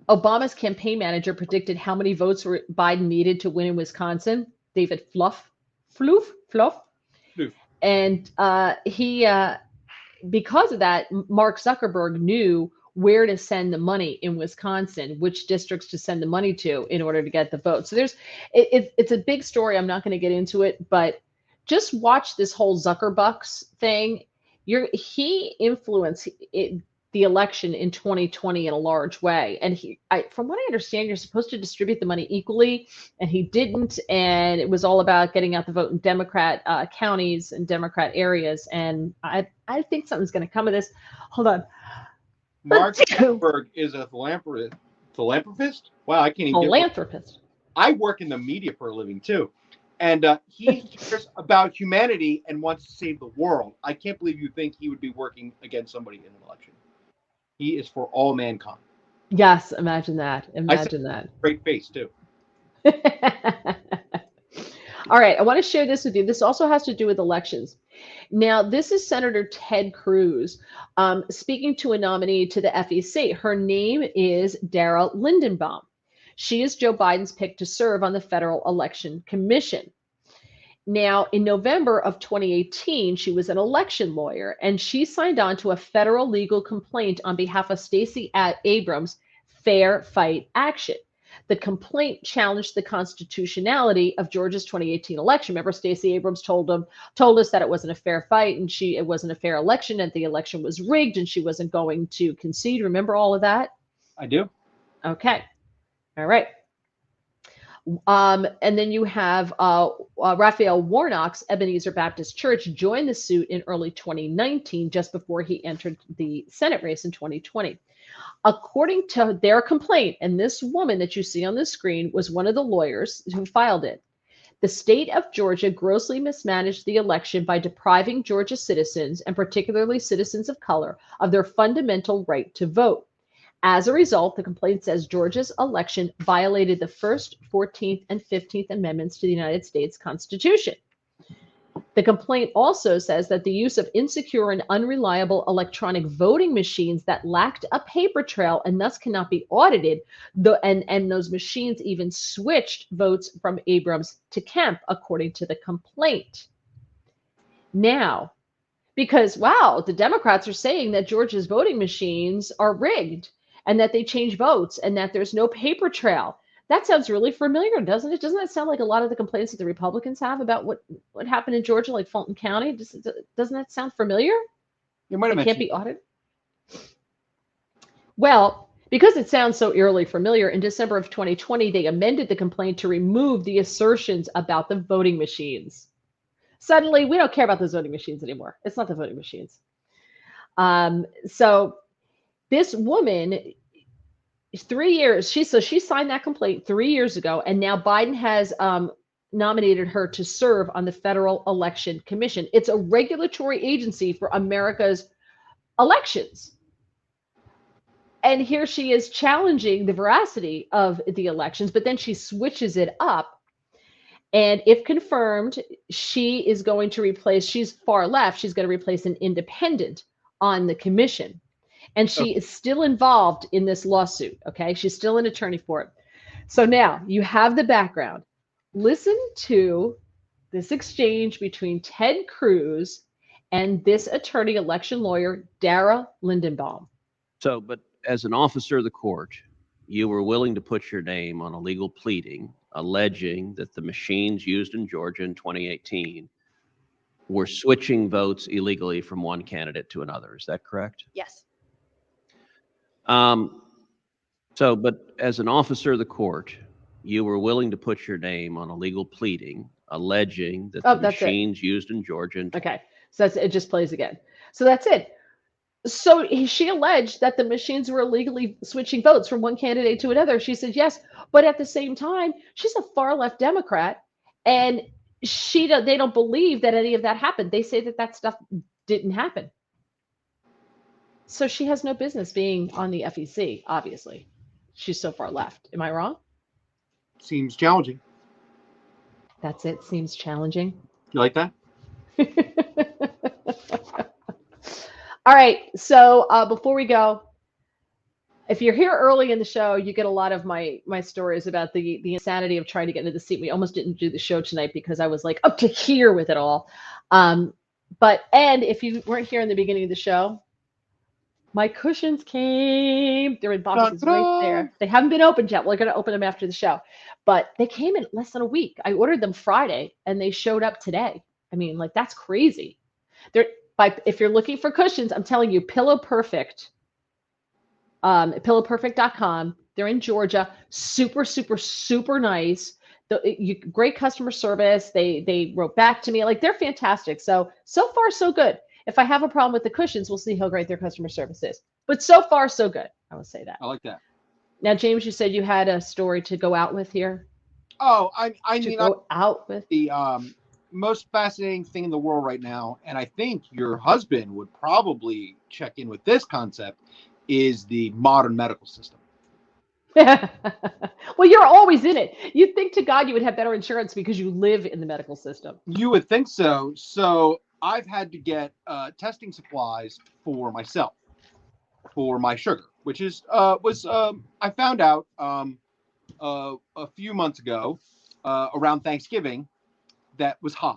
Obama's campaign manager predicted how many votes Biden needed to win in Wisconsin. David Fluff. And he because of that, Mark Zuckerberg knew where to send the money in Wisconsin, which districts to send the money to in order to get the vote. So it's a big story. I'm not going to get into it, but just watch this whole Zuckerbucks thing. He influenced the election in 2020 in a large way. And from what I understand, you're supposed to distribute the money equally, and he didn't. And it was all about getting out the vote in Democrat counties and Democrat areas. And I think something's going to come of this. Hold on.
Mark Zuckerberg is a philanthropist? Wow, I can't even.
Philanthropist.
I work in the media for a living too. And he cares about humanity and wants to save the world. I can't believe you think he would be working against somebody in an election. He is for all mankind.
Yes, imagine that. Imagine that.
Great face, too.
All right, I want to share this with you. This also has to do with elections. Now, this is Senator Ted Cruz speaking to a nominee to the FEC. Her name is Dara Lindenbaum. She is Joe Biden's pick to serve on the Federal Election Commission. Now, in November of 2018, she was an election lawyer, and she signed on to a federal legal complaint on behalf of Stacey Abrams' Fair Fight Action. The complaint challenged the constitutionality of Georgia's 2018 election. Remember, Stacey Abrams told us that it wasn't a fair fight, and it wasn't a fair election, and the election was rigged, and she wasn't going to concede. Remember all of that?
I do.
Okay. All right. And then you have Raphael Warnock's Ebenezer Baptist Church joined the suit in early 2019, just before he entered the Senate race in 2020. According to their complaint, and this woman that you see on the screen was one of the lawyers who filed it, the state of Georgia grossly mismanaged the election by depriving Georgia citizens, and particularly citizens of color, of their fundamental right to vote. As a result, the complaint says Georgia's election violated the First, 14th, and 15th Amendments to the United States Constitution. The complaint also says that the use of insecure and unreliable electronic voting machines that lacked a paper trail and thus cannot be audited, and those machines even switched votes from Abrams to Kemp, according to the complaint. Now, because, wow, the Democrats are saying that Georgia's voting machines are rigged, and that they change votes, and that there's no paper trail. That sounds really familiar, doesn't it? Doesn't that sound like a lot of the complaints that the Republicans have about what happened in Georgia, like Fulton County? Doesn't that sound familiar?
You might have
It can't be audited. Well, because it sounds so eerily familiar, in December of 2020, they amended the complaint to remove the assertions about the voting machines. Suddenly, we don't care about those voting machines anymore. It's not the voting machines. So this woman, 3 years, she signed that complaint 3 years ago, and now Biden has nominated her to serve on the Federal Election Commission. It's a regulatory agency for America's elections. And here she is challenging the veracity of the elections, but then she switches it up. And if confirmed, she is going to replace, she's far left, she's going to replace an independent on the commission. And she is still involved in this lawsuit, okay? She's still an attorney for it. So now you have the background. Listen to this exchange between Ted Cruz and this attorney, election lawyer, Dara Lindenbaum.
So, but as an officer of the court, you were willing to put your name on a legal pleading alleging that the machines used in Georgia in 2018 were switching votes illegally from one candidate to another. Is that correct?
Yes.
So, but as an officer of the court, you were willing to put your name on a legal pleading alleging that the machines used in Georgia.
Okay, so it just plays again. So that's it. So she alleged that the machines were illegally switching votes from one candidate to another. She said yes, but at the same time, she's a far left Democrat, and they don't believe that any of that happened. They say that stuff didn't happen. So she has no business being on the FEC. Obviously, she's so far left. Am I wrong?
Seems challenging.
That's it. Seems challenging.
You like that?
All right. So before we go, if you're here early in the show, you get a lot of my stories about the insanity of trying to get into the seat. We almost didn't do the show tonight because I was like up to here with it all. And if you weren't here in the beginning of the show, my cushions came. They're in boxes right there. They haven't been opened yet. We're going to open them after the show. But they came in less than a week. I ordered them Friday, and they showed up today. I mean, like, that's crazy. If you're looking for cushions, I'm telling you, Pillow Perfect, pillowperfect.com. They're in Georgia. Super, super, super nice. Great customer service. They wrote back to me. Like, they're fantastic. So far, so good. If I have a problem with the cushions, we'll see how great their customer service is. But so far, so good. I will say that.
I like that.
Now, James, you said you had a story to go out with here.
Oh, I mean,
go out with
the most fascinating thing in the world right now, and I think your husband would probably check in with this concept, is the modern medical system.
Well, you're always in it. You'd think to God you would have better insurance because you live in the medical system.
You would think so. So I've had to get testing supplies for myself for my sugar, which is I found out a few months ago around Thanksgiving that was high.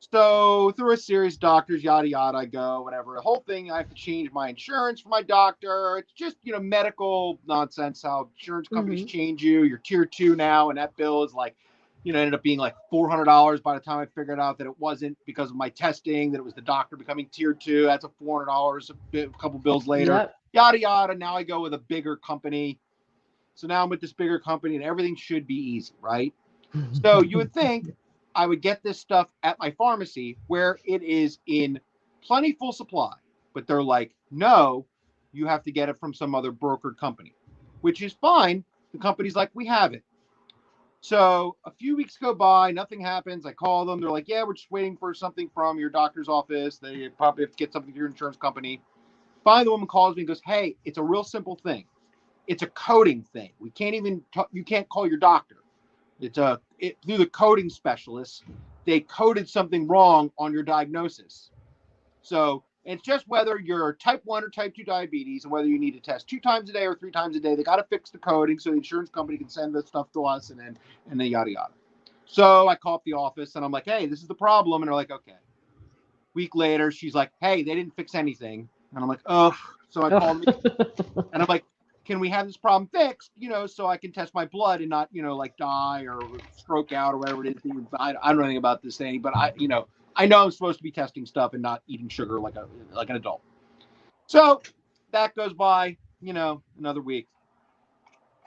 So through a series of doctors, yada yada, I go, whatever. The whole thing, I have to change my insurance for my doctor. It's just, medical nonsense, how insurance companies change you. You're tier 2 now, and that bill is like, ended up being like $400 by the time I figured out that it wasn't because of my testing, that it was the doctor becoming tier 2. That's a $400 a couple bills later.
Yep.
Yada yada. Now I go with a bigger company. So now I'm with this bigger company, and everything should be easy, right? So you would think I would get this stuff at my pharmacy where it is in plentiful supply, but they're like, no, you have to get it from some other brokered company, which is fine. The company's like, we have it. So a few weeks go by, nothing happens. I call them. They're like, yeah, we're just waiting for something from your doctor's office. They probably have to get something to your insurance company. Finally, the woman calls me and goes, hey, it's a real simple thing. It's a coding thing. We can't even, you can't call your doctor. It's through the coding specialists, they coded something wrong on your diagnosis. So it's just whether you're type 1 or type 2 diabetes and whether you need to test 2 times a day or 3 times a day. They got to fix the coding so the insurance company can send the stuff to us and then yada yada. So I call up the office and I'm like, hey, this is the problem. And they're like, okay. Week later, she's like, hey, they didn't fix anything. And I'm like, oh. So I called and I'm like, can we have this problem fixed, so I can test my blood and not, like die or stroke out or whatever it is. I don't know anything about this thing, but I know I'm supposed to be testing stuff and not eating sugar like an adult. So that goes by, another week.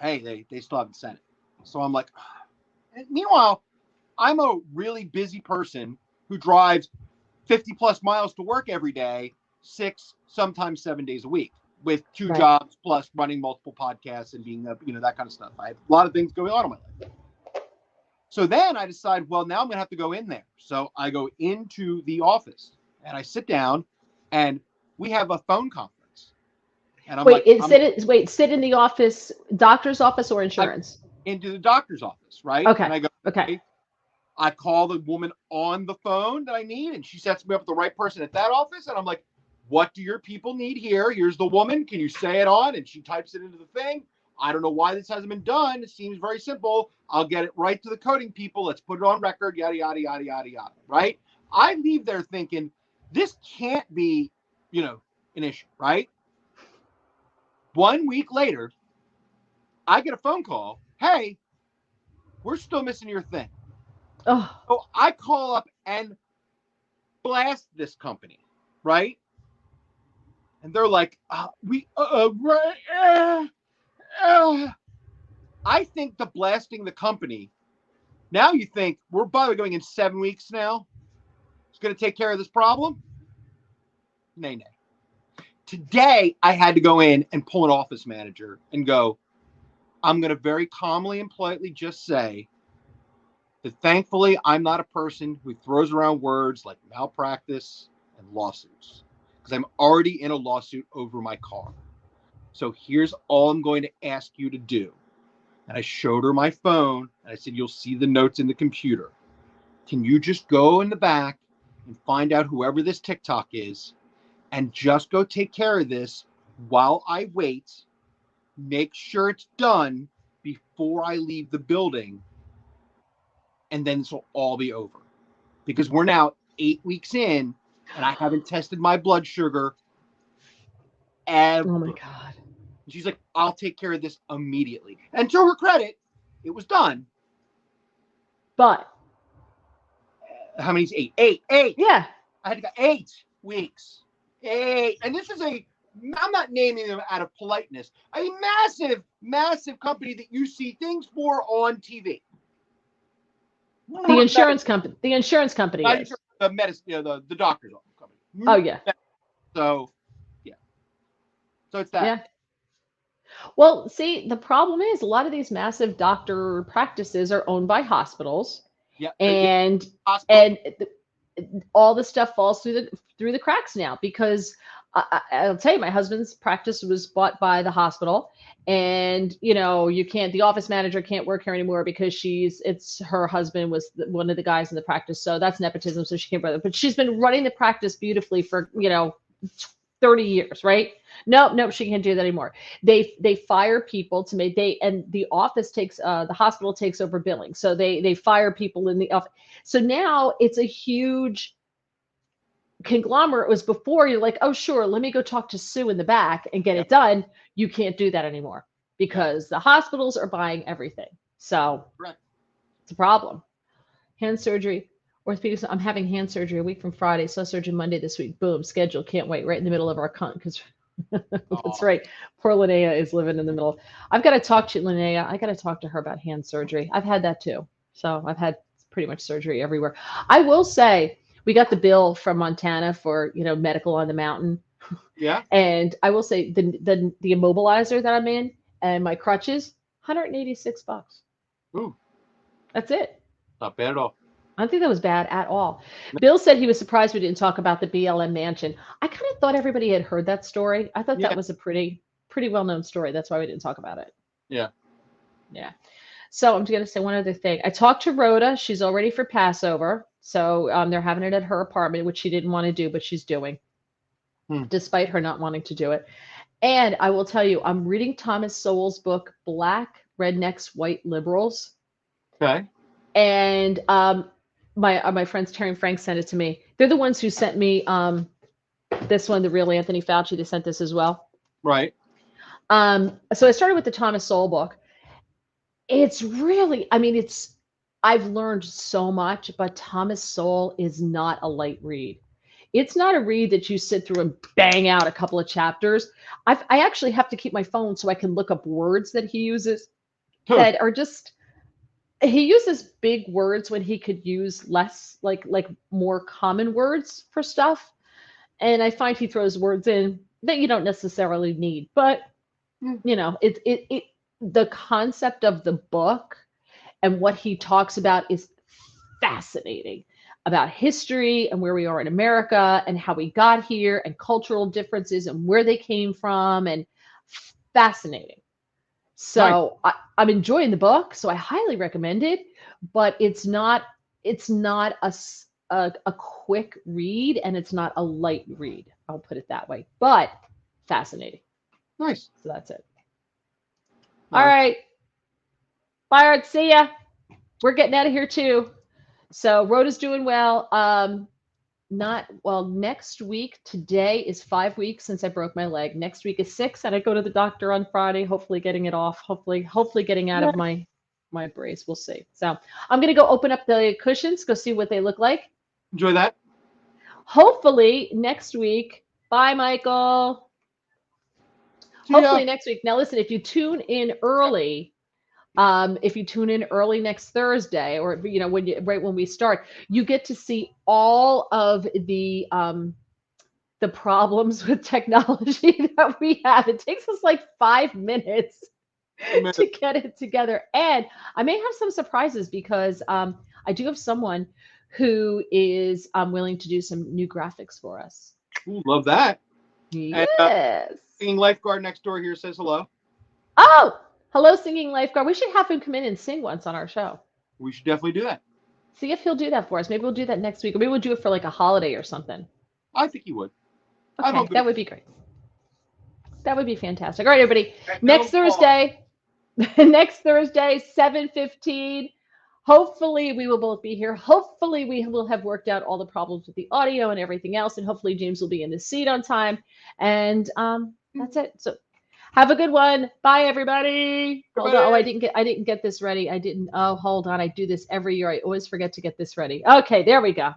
Hey, they still haven't sent it. So I'm like, meanwhile, I'm a really busy person who drives 50 plus miles to work every day, 6, sometimes 7 days a week, with 2 jobs plus running multiple podcasts and being, that kind of stuff. I have a lot of things going on in my life. So then I decide, well, now I'm going to have to go in there. So I go into the office and I sit down and we have a phone conference. And I'm
sit in the office, doctor's office or insurance?
Into the doctor's office, right?
Okay.
And I go,
okay.
I call the woman on the phone that I need and she sets me up with the right person at that office. And I'm like, what do your people need here? Here's the woman. Can you say it on? And she types it into the thing. I don't know why this hasn't been done. It seems very simple. I'll get it right to the coding people. Let's put it on record, yada, yada, yada, yada, yada, right? I leave there thinking, this can't be, an issue, right? 1 week later, I get a phone call. Hey, we're still missing your thing.
Oh,
So I call up and blast this company, right? And they're like, I think the blasting the company. Now you think we're probably going in 7 weeks now. It's going to take care of this problem. Nay, nay. Today, I had to go in and pull an office manager and go, I'm going to very calmly and politely just say that thankfully, I'm not a person who throws around words like malpractice and lawsuits because I'm already in a lawsuit over my car. So here's all I'm going to ask you to do. And I showed her my phone and I said, you'll see the notes in the computer. Can you just go in the back and find out whoever this TikTok is and just go take care of this while I wait, make sure it's done before I leave the building, and then this will all be over. Because we're now 8 weeks in, and I haven't tested my blood sugar ever.
oh my God.
And she's like, I'll take care of this immediately. And to her credit, it was done.
But
How many's 8? 8.
yeah,
I had to go 8 weeks. 8. And this is I'm not naming them out of politeness, a massive, massive company that you see things for on TV.
the insurance company. The insurance company is.
The medicine, the doctor's company.
Oh yeah.
So, yeah. So it's that.
Yeah. Well, see, the problem is a lot of these massive doctor practices are owned by hospitals,
Yeah.
and
Hospital.
all the stuff falls through the cracks now because I'll tell you, my husband's practice was bought by the hospital, and you can't. The office manager can't work here anymore because her husband was one of the guys in the practice, so that's nepotism. So she can't run it, but she's been running the practice beautifully for 30 years, right? Nope, she can't do that anymore. They fire people to make and the office takes the hospital takes over billing, so they fire people in the office. So now it's a huge conglomerate. It was before you're like, oh sure, let me go talk to Sue in the back and get it done. You can't do that anymore because the hospitals are buying everything. So
Correct.
it's a problem. Hand surgery. Orthopedics. I'm having hand surgery a week from Friday. Saw surgeon Monday this week. Boom, schedule. Can't wait. Right in the middle of our cunt because that's right. Poor Linnea is living in the middle. I've got to talk to Linnea. I got to talk to her about hand surgery. I've had that too. So I've had pretty much surgery everywhere. I will say we got the bill from Montana for medical on the mountain.
Yeah.
And I will say the immobilizer that I'm in and my crutches, $186.
Ooh,
That's it.
not bad at all.
I don't think that was bad at all. Bill said he was surprised we didn't talk about the BLM mansion. I kind of thought everybody had heard that story. I thought that was a pretty well-known story. That's why we didn't talk about it.
Yeah.
Yeah. So I'm going to say one other thing. I talked to Rhoda. She's all ready for Passover. So they're having it at her apartment, which she didn't want to do, but she's doing, despite her not wanting to do it. And I will tell you, I'm reading Thomas Sowell's book, Black Rednecks, White Liberals.
Okay.
And my friends Terry and Frank sent it to me. They're the ones who sent me this one, the real Anthony Fauci. They sent this as well.
Right.
So I started with the Thomas Sowell book. It's really, I've learned so much, but Thomas Sowell is not a light read. It's not a read that you sit through and bang out a couple of chapters. I actually have to keep my phone so I can look up words that he uses that are just. He uses big words when he could use less, like more common words for stuff. And I find he throws words in that you don't necessarily need. But, the concept of the book and what he talks about is fascinating, about history and where we are in America and how we got here and cultural differences and where they came from, and fascinating. So I'm enjoying the book, so I highly recommend it. But it's not a quick read, and it's not a light read. I'll put it that way. But fascinating.
Nice.
So that's it. All right. Bye, Art. See ya. We're getting out of here too. So Rhoda's doing well. Next week, today is 5 weeks since I broke my leg. Next week is 6, and I go to the doctor on Friday, hopefully getting it off, hopefully getting out of my brace. We'll see. So I'm gonna go open up the cushions, go see what they look like.
Enjoy that.
Hopefully next week. Bye, Michael. Hopefully next week. Now listen, if you tune in early, next Thursday, or right when we start, you get to see all of the problems with technology that we have. It takes us like 5 minutes to get it together, and I may have some surprises because I do have someone who is willing to do some new graphics for us.
Ooh, love that.
Yes.
And, singing lifeguard next door here says hello.
Oh, hello, singing lifeguard. We should have him come in and sing once on our show.
We should definitely do that.
See if he'll do that for us. Maybe we'll do that next week, or maybe we'll do it for like a holiday or something.
I think he would.
Okay, that would be great. That would be fantastic. All right, everybody. Next Thursday, 7:15. Hopefully, we will both be here. Hopefully, we will have worked out all the problems with the audio and everything else, and hopefully, James will be in the seat on time. And that's it. So, have a good one. Bye, everybody. Hold on. Oh, I didn't get this ready. I didn't. Oh, hold on. I do this every year. I always forget to get this ready. Okay, there we go.